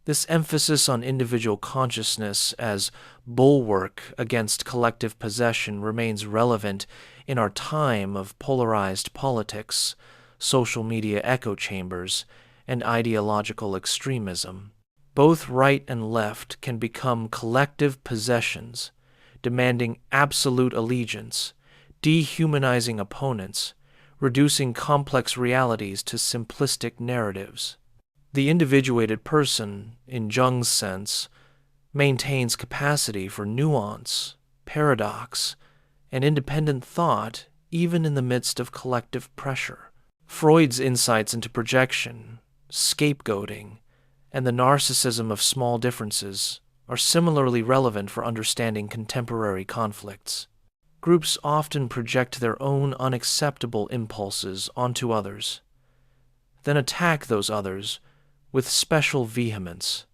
Speaker 1: This emphasis on individual consciousness as bulwark against collective possession remains relevant in our time of polarized politics, social media echo chambers, and ideological extremism. Both right and left can become collective possessions, demanding absolute allegiance, dehumanizing opponents, reducing complex realities to simplistic narratives. The individuated person, in Jung's sense, maintains capacity for nuance, paradox, and independent thought even in the midst of collective pressure. Freud's insights into projection, scapegoating, and the narcissism of small differences are similarly relevant for understanding contemporary conflicts. Groups often project their own unacceptable impulses onto others, then attack those others with special vehemence.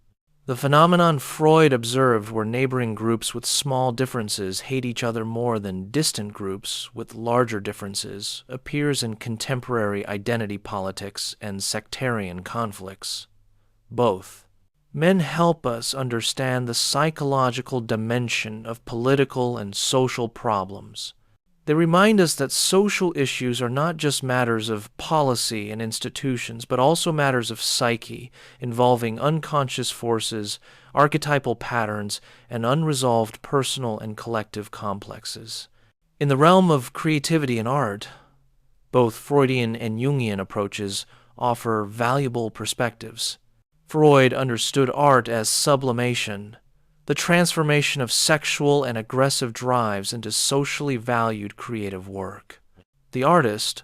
Speaker 1: The phenomenon Freud observed where neighboring groups with small differences hate each other more than distant groups with larger differences appears in contemporary identity politics and sectarian conflicts. Both. Men help us understand the psychological dimension of political and social problems. They remind us that social issues are not just matters of policy and institutions, but also matters of psyche, involving unconscious forces, archetypal patterns, and unresolved personal and collective complexes. In the realm of creativity and art, both Freudian and Jungian approaches offer valuable perspectives. Freud understood art as sublimation, the transformation of sexual and aggressive drives into socially valued creative work. The artist,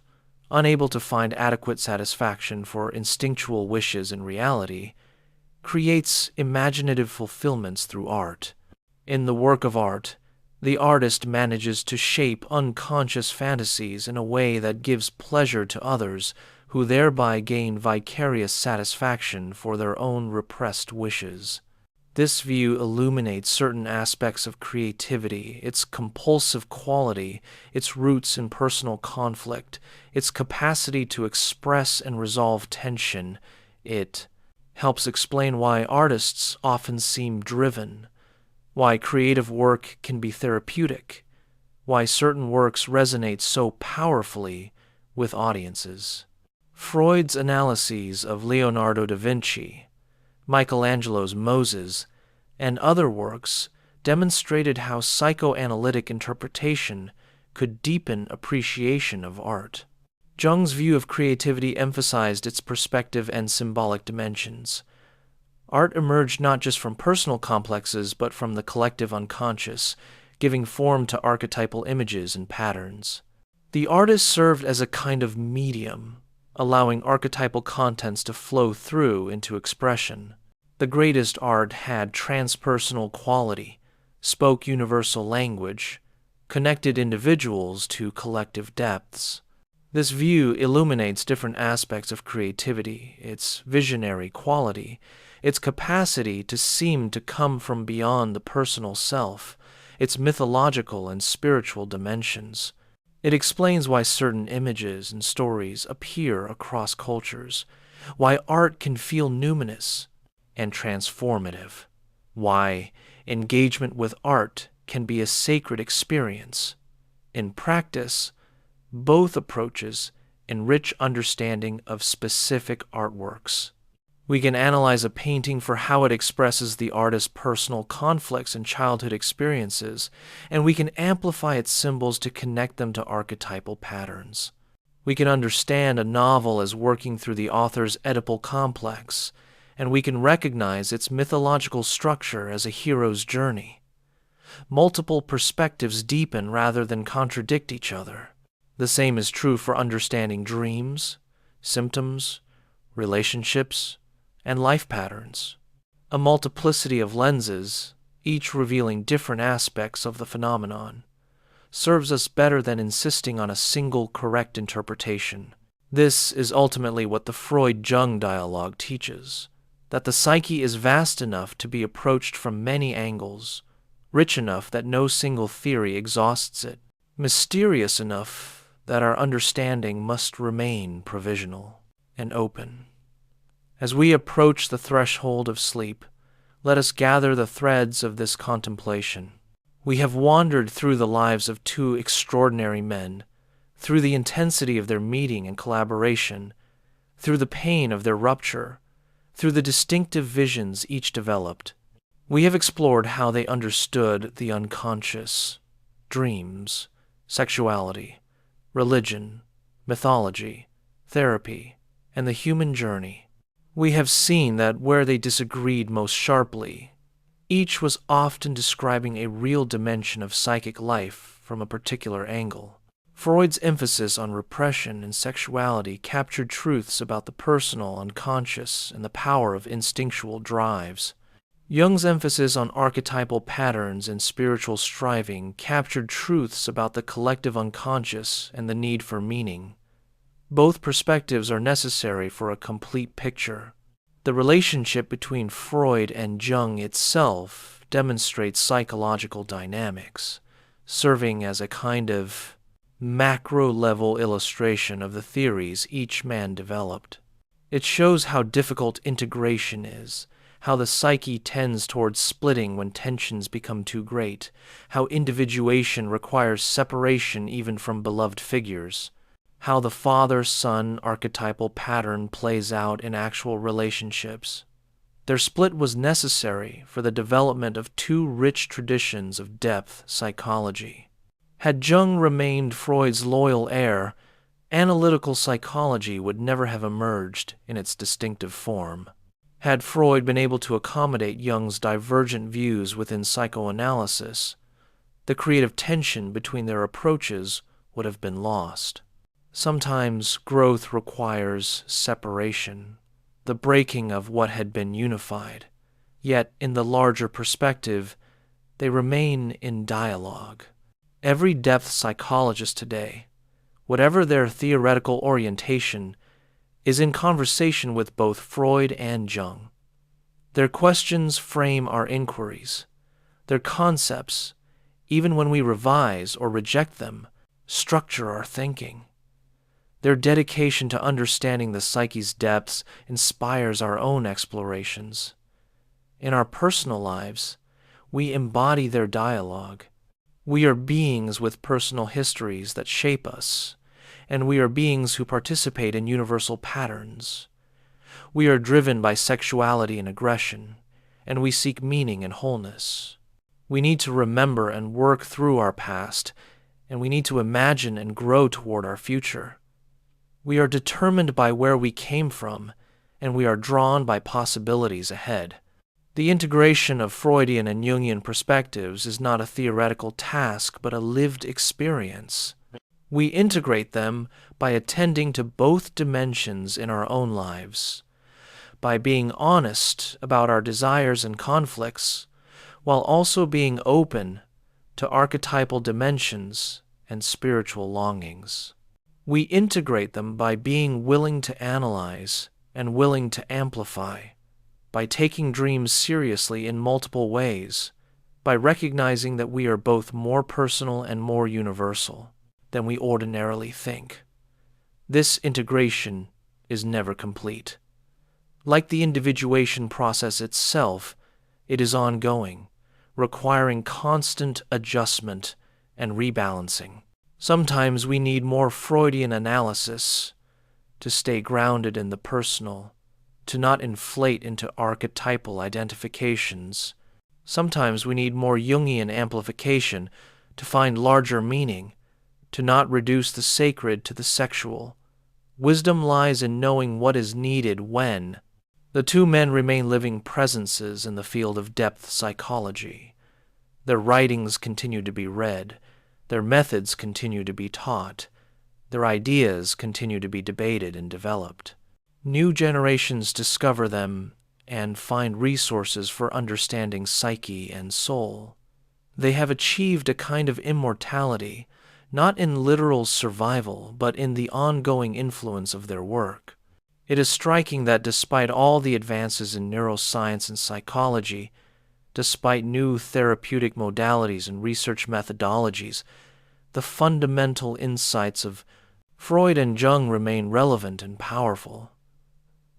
Speaker 1: unable to find adequate satisfaction for instinctual wishes in reality, creates imaginative fulfillments through art. In the work of art, the artist manages to shape unconscious fantasies in a way that gives pleasure to others, who thereby gain vicarious satisfaction for their own repressed wishes. This view illuminates certain aspects of creativity, its compulsive quality, its roots in personal conflict, its capacity to express and resolve tension. It helps explain why artists often seem driven, why creative work can be therapeutic, why certain works resonate so powerfully with audiences. Freud's analyses of Leonardo da Vinci, Michelangelo's Moses, and other works demonstrated how psychoanalytic interpretation could deepen appreciation of art. Jung's view of creativity emphasized its perspective and symbolic dimensions. Art emerged not just from personal complexes, but from the collective unconscious, giving form to archetypal images and patterns. The artist served as a kind of medium, allowing archetypal contents to flow through into expression. The greatest art had transpersonal quality, spoke universal language, connected individuals to collective depths. This view illuminates different aspects of creativity, its visionary quality, its capacity to seem to come from beyond the personal self, its mythological and spiritual dimensions. It explains why certain images and stories appear across cultures, why art can feel numinous and transformative, why engagement with art can be a sacred experience. In practice, both approaches enrich understanding of specific artworks. We can analyze a painting for how it expresses the artist's personal conflicts and childhood experiences, and we can amplify its symbols to connect them to archetypal patterns. We can understand a novel as working through the author's Oedipal complex, and we can recognize its mythological structure as a hero's journey. Multiple perspectives deepen rather than contradict each other. The same is true for understanding dreams, symptoms, relationships, and life patterns. A multiplicity of lenses, each revealing different aspects of the phenomenon, serves us better than insisting on a single correct interpretation. This is ultimately what the Freud-Jung dialogue teaches, that the psyche is vast enough to be approached from many angles, rich enough that no single theory exhausts it, mysterious enough that our understanding must remain provisional and open. As we approach the threshold of sleep, let us gather the threads of this contemplation. We have wandered through the lives of two extraordinary men, through the intensity of their meeting and collaboration, through the pain of their rupture, Through the distinctive visions each developed, we have explored how they understood the unconscious, dreams, sexuality, religion, mythology, therapy, and the human journey. We have seen that where they disagreed most sharply, each was often describing a real dimension of psychic life from a particular angle. Freud's emphasis on repression and sexuality captured truths about the personal, unconscious, and the power of instinctual drives. Jung's emphasis on archetypal patterns and spiritual striving captured truths about the collective unconscious and the need for meaning. Both perspectives are necessary for a complete picture. The relationship between Freud and Jung itself demonstrates psychological dynamics, serving as a kind of macro-level illustration of the theories each man developed. It shows how difficult integration is, how the psyche tends towards splitting when tensions become too great, how individuation requires separation even from beloved figures, how the father-son archetypal pattern plays out in actual relationships. Their split was necessary for the development of two rich traditions of depth psychology. Had Jung remained Freud's loyal heir, analytical psychology would never have emerged in its distinctive form. Had Freud been able to accommodate Jung's divergent views within psychoanalysis, the creative tension between their approaches would have been lost. Sometimes growth requires separation, the breaking of what had been unified, yet in the larger perspective, they remain in dialogue. Every depth psychologist today, whatever their theoretical orientation, is in conversation with both Freud and Jung. Their questions frame our inquiries. Their concepts, even when we revise or reject them, structure our thinking. Their dedication to understanding the psyche's depths inspires our own explorations. In our personal lives, we embody their dialogue. We are beings with personal histories that shape us, and we are beings who participate in universal patterns. We are driven by sexuality and aggression, and we seek meaning and wholeness. We need to remember and work through our past, and we need to imagine and grow toward our future. We are determined by where we came from, and we are drawn by possibilities ahead. The integration of Freudian and Jungian perspectives is not a theoretical task, but a lived experience. We integrate them by attending to both dimensions in our own lives, by being honest about our desires and conflicts, while also being open to archetypal dimensions and spiritual longings. We integrate them by being willing to analyze and willing to amplify, by taking dreams seriously in multiple ways, by recognizing that we are both more personal and more universal than we ordinarily think. This integration is never complete. Like the individuation process itself, it is ongoing, requiring constant adjustment and rebalancing. Sometimes we need more Freudian analysis to stay grounded in the personal, to not inflate into archetypal identifications. Sometimes we need more Jungian amplification to find larger meaning, to not reduce the sacred to the sexual. Wisdom lies in knowing what is needed when. The two men remain living presences in the field of depth psychology. Their writings continue to be read, their methods continue to be taught, their ideas continue to be debated and developed. New generations discover them and find resources for understanding psyche and soul. They have achieved a kind of immortality, not in literal survival, but in the ongoing influence of their work. It is striking that despite all the advances in neuroscience and psychology, despite new therapeutic modalities and research methodologies, the fundamental insights of Freud and Jung remain relevant and powerful.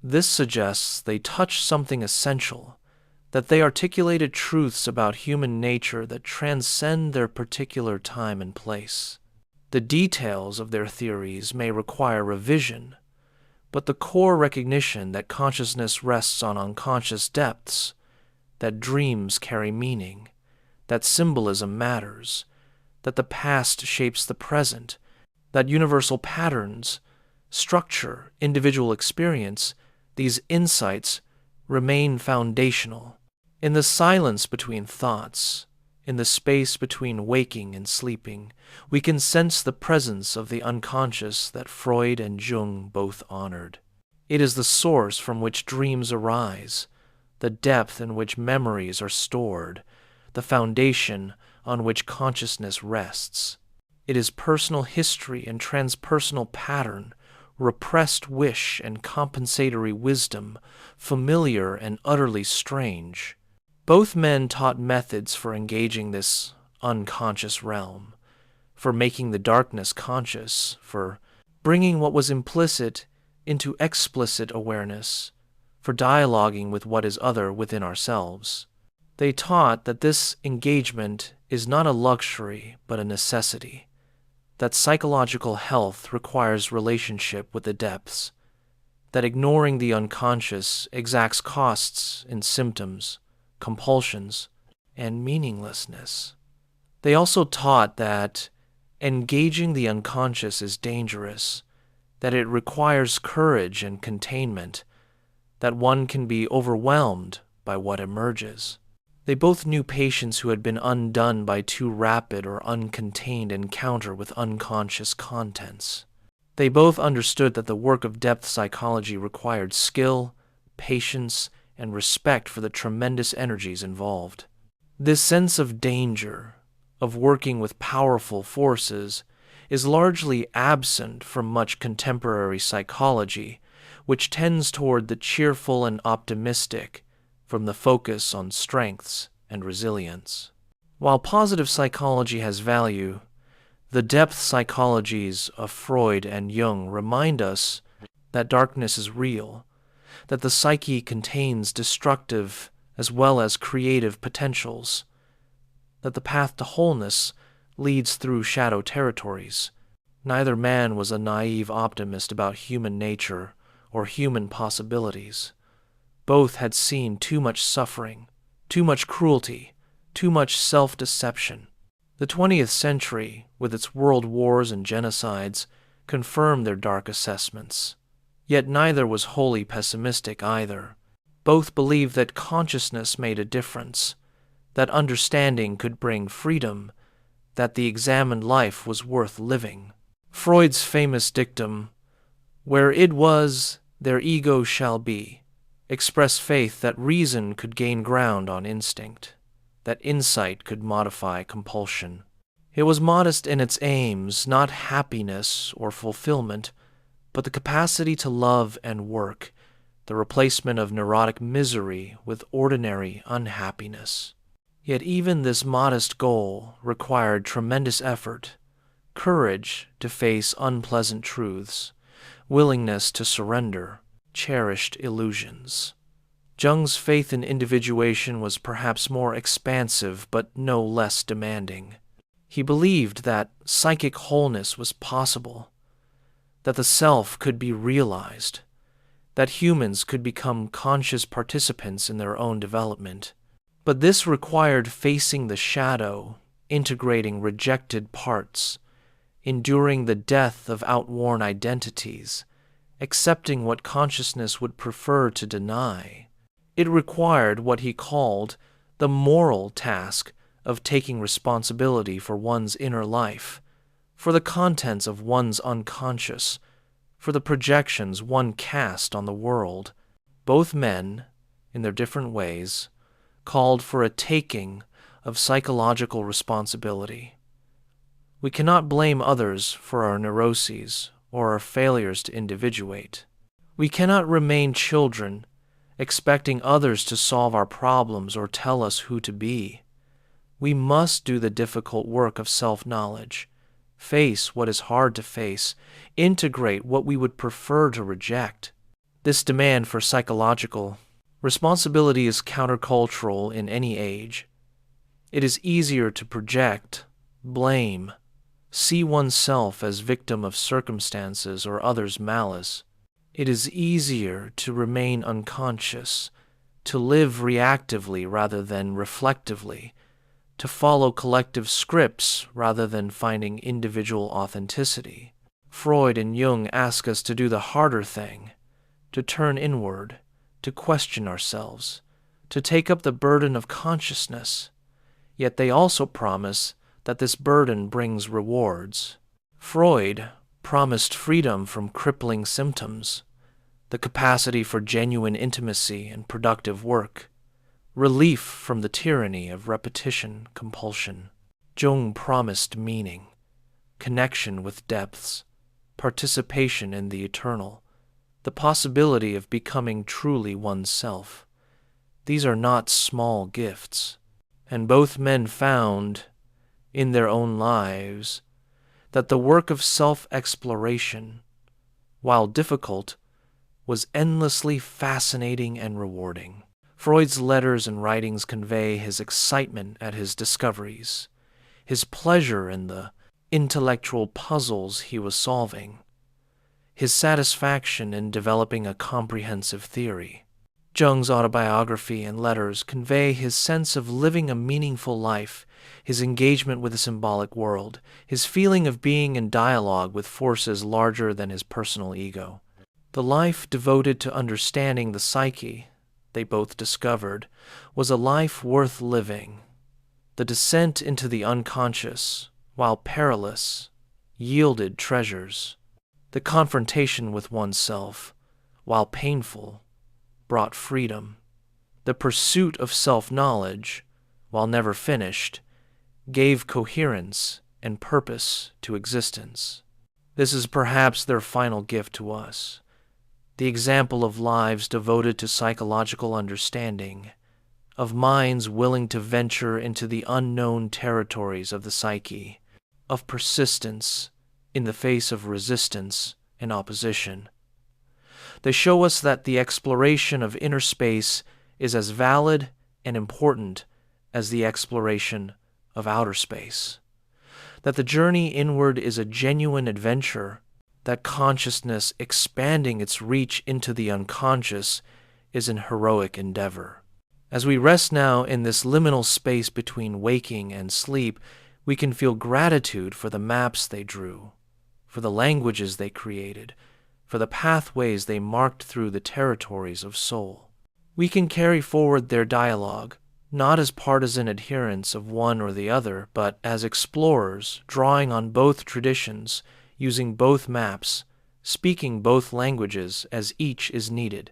Speaker 1: This suggests they touched something essential, that they articulated truths about human nature that transcend their particular time and place. The details of their theories may require revision, but the core recognition that consciousness rests on unconscious depths, that dreams carry meaning, that symbolism matters, that the past shapes the present, that universal patterns, structure, individual experience, these insights remain foundational. In the silence between thoughts, in the space between waking and sleeping, we can sense the presence of the unconscious that Freud and Jung both honored. It is the source from which dreams arise, the depth in which memories are stored, the foundation on which consciousness rests. It is personal history and transpersonal pattern, repressed wish and compensatory wisdom, familiar and utterly strange. Both men taught methods for engaging this unconscious realm, for making the darkness conscious, for bringing what was implicit into explicit awareness, for dialoguing with what is other within ourselves. They taught that this engagement is not a luxury but a necessity, that psychological health requires relationship with the depths, that ignoring the unconscious exacts costs in symptoms, compulsions, and meaninglessness. They also taught that engaging the unconscious is dangerous, that it requires courage and containment, that one can be overwhelmed by what emerges. They both knew patients who had been undone by too rapid or uncontained encounter with unconscious contents. They both understood that the work of depth psychology required skill, patience, and respect for the tremendous energies involved. This sense of danger, of working with powerful forces, is largely absent from much contemporary psychology, which tends toward the cheerful and optimistic, from the focus on strengths and resilience. While positive psychology has value, the depth psychologies of Freud and Jung remind us that darkness is real, that the psyche contains destructive as well as creative potentials, that the path to wholeness leads through shadow territories. Neither man was a naive optimist about human nature or human possibilities. Both had seen too much suffering, too much cruelty, too much self-deception. The 20th century, with its world wars and genocides, confirmed their dark assessments. Yet neither was wholly pessimistic either. Both believed that consciousness made a difference, that understanding could bring freedom, that the examined life was worth living. Freud's famous dictum, "Where id was, there ego shall be," expressed faith that reason could gain ground on instinct, that insight could modify compulsion. It was modest in its aims, not happiness or fulfillment, but the capacity to love and work, the replacement of neurotic misery with ordinary unhappiness. Yet even this modest goal required tremendous effort, courage to face unpleasant truths, willingness to surrender cherished illusions. Jung's faith in individuation was perhaps more expansive but no less demanding. He believed that psychic wholeness was possible, that the self could be realized, that humans could become conscious participants in their own development. But this required facing the shadow, integrating rejected parts, enduring the death of outworn identities, accepting what consciousness would prefer to deny. It required what he called the moral task of taking responsibility for one's inner life, for the contents of one's unconscious, for the projections one cast on the world. Both men, in their different ways, called for a taking of psychological responsibility. We cannot blame others for our neuroses or our failures to individuate. We cannot remain children, expecting others to solve our problems or tell us who to be. We must do the difficult work of self-knowledge, face what is hard to face, integrate what we would prefer to reject. This demand for psychological responsibility is countercultural in any age. It is easier to project, blame, see oneself as victim of circumstances or others' malice. It is easier to remain unconscious, to live reactively rather than reflectively, to follow collective scripts rather than finding individual authenticity. Freud and Jung ask us to do the harder thing, to turn inward, to question ourselves, to take up the burden of consciousness. Yet they also promise that this burden brings rewards. Freud promised freedom from crippling symptoms, the capacity for genuine intimacy and productive work, relief from the tyranny of repetition, compulsion. Jung promised meaning, connection with depths, participation in the eternal, the possibility of becoming truly oneself. These are not small gifts, and both men found, in their own lives, that the work of self-exploration, while difficult, was endlessly fascinating and rewarding. Freud's letters and writings convey his excitement at his discoveries, his pleasure in the intellectual puzzles he was solving, his satisfaction in developing a comprehensive theory. Jung's autobiography and letters convey his sense of living a meaningful life, his engagement with the symbolic world, his feeling of being in dialogue with forces larger than his personal ego. The life devoted to understanding the psyche, they both discovered, was a life worth living. The descent into the unconscious, while perilous, yielded treasures. The confrontation with oneself, while painful, brought freedom. The pursuit of self-knowledge, while never finished, gave coherence and purpose to existence. This is perhaps their final gift to us, the example of lives devoted to psychological understanding, of minds willing to venture into the unknown territories of the psyche, of persistence in the face of resistance and opposition. They show us that the exploration of inner space is as valid and important as the exploration of outer space, that the journey inward is a genuine adventure, that consciousness expanding its reach into the unconscious is an heroic endeavor. As we rest now in this liminal space between waking and sleep, we can feel gratitude for the maps they drew, for the languages they created, for the pathways they marked through the territories of soul. We can carry forward their dialogue, not as partisan adherents of one or the other, but as explorers drawing on both traditions, using both maps, speaking both languages as each is needed.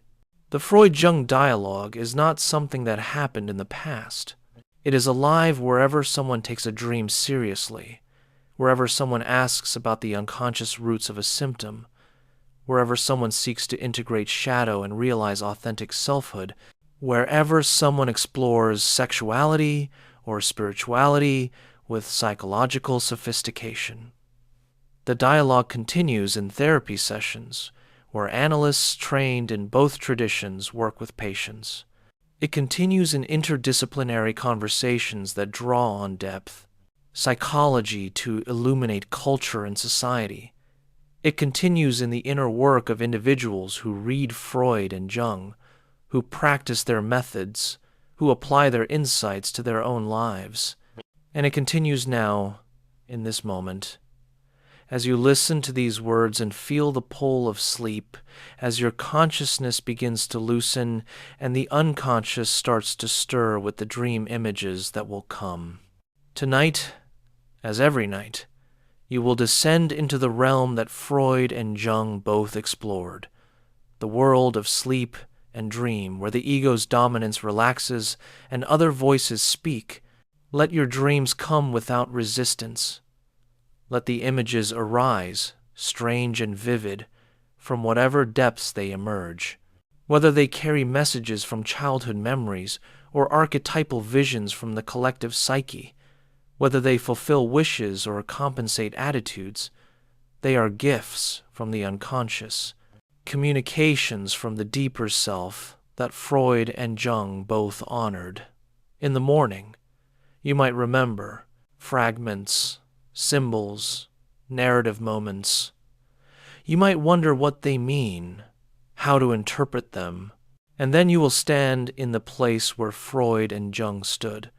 Speaker 1: The Freud-Jung dialogue is not something that happened in the past. It is alive wherever someone takes a dream seriously, wherever someone asks about the unconscious roots of a symptom, wherever someone seeks to integrate shadow and realize authentic selfhood, wherever someone explores sexuality or spirituality with psychological sophistication. The dialogue continues in therapy sessions, where analysts trained in both traditions work with patients. It continues in interdisciplinary conversations that draw on depth, psychology to illuminate culture and society. It continues in the inner work of individuals who read Freud and Jung, who practice their methods, who apply their insights to their own lives. And it continues now, in this moment, as you listen to these words and feel the pull of sleep, as your consciousness begins to loosen and the unconscious starts to stir with the dream images that will come. Tonight, as every night, you will descend into the realm that Freud and Jung both explored, the world of sleep and dream, where the ego's dominance relaxes and other voices speak. Let your dreams come without resistance. Let the images arise, strange and vivid, from whatever depths they emerge, whether they carry messages from childhood memories or archetypal visions from the collective psyche, whether they fulfill wishes or compensate attitudes. They are gifts from the unconscious, communications from the deeper self that Freud and Jung both honored. In the morning, you might remember fragments, symbols, narrative moments. You might wonder what they mean, how to interpret them, and then you will stand in the place where Freud and Jung stood,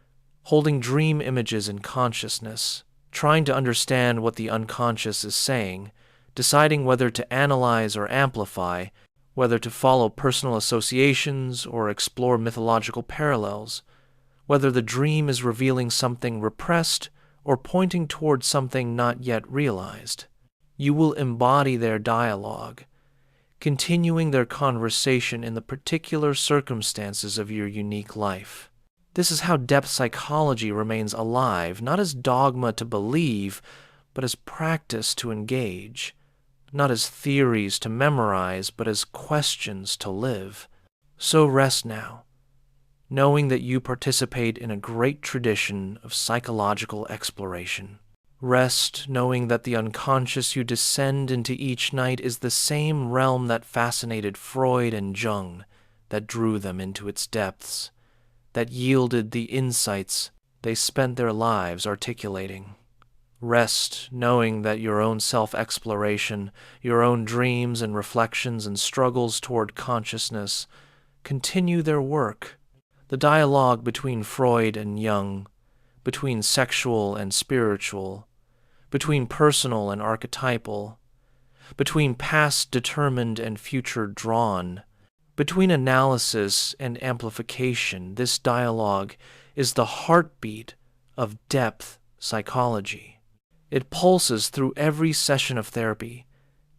Speaker 1: holding dream images in consciousness, trying to understand what the unconscious is saying, deciding whether to analyze or amplify, whether to follow personal associations or explore mythological parallels, whether the dream is revealing something repressed or pointing towards something not yet realized. You will embody their dialogue, continuing their conversation in the particular circumstances of your unique life. This is how depth psychology remains alive, not as dogma to believe, but as practice to engage, not as theories to memorize, but as questions to live. So rest now, knowing that you participate in a great tradition of psychological exploration. Rest, knowing that the unconscious you descend into each night is the same realm that fascinated Freud and Jung, that drew them into its depths, that yielded the insights they spent their lives articulating. Rest, knowing that your own self-exploration, your own dreams and reflections and struggles toward consciousness continue their work. The dialogue between Freud and Jung, between sexual and spiritual, between personal and archetypal, between past determined and future drawn, between analysis and amplification, this dialogue is the heartbeat of depth psychology. It pulses through every session of therapy,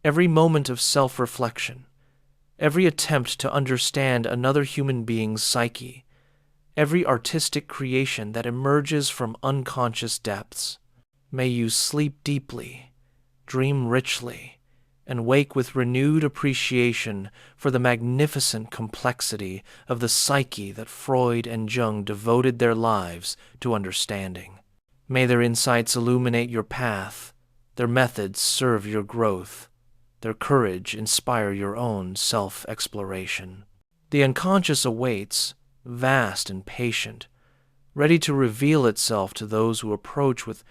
Speaker 1: every moment of self-reflection, every attempt to understand another human being's psyche, every artistic creation that emerges from unconscious depths. May you sleep deeply, dream richly, and wake with renewed appreciation for the magnificent complexity of the psyche that Freud and Jung devoted their lives to understanding. May their insights illuminate your path, their methods serve your growth, their courage inspire your own self-exploration. The unconscious awaits, vast and patient, ready to reveal itself to those who approach with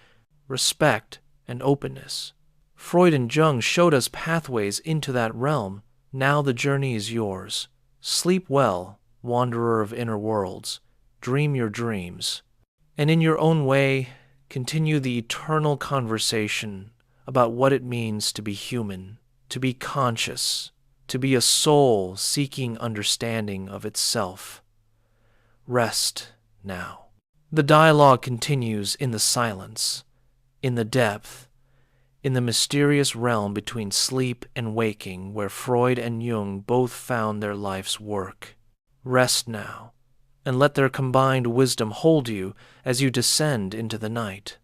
Speaker 1: respect and openness. Freud and Jung showed us pathways into that realm. Now the journey is yours. Sleep well, wanderer of inner worlds. Dream your dreams. And in your own way, continue the eternal conversation about what it means to be human, to be conscious, to be a soul seeking understanding of itself. Rest now. The dialogue continues in the silence, in the depth, in the mysterious realm between sleep and waking where Freud and Jung both found their life's work. Rest now, and let their combined wisdom hold you as you descend into the night.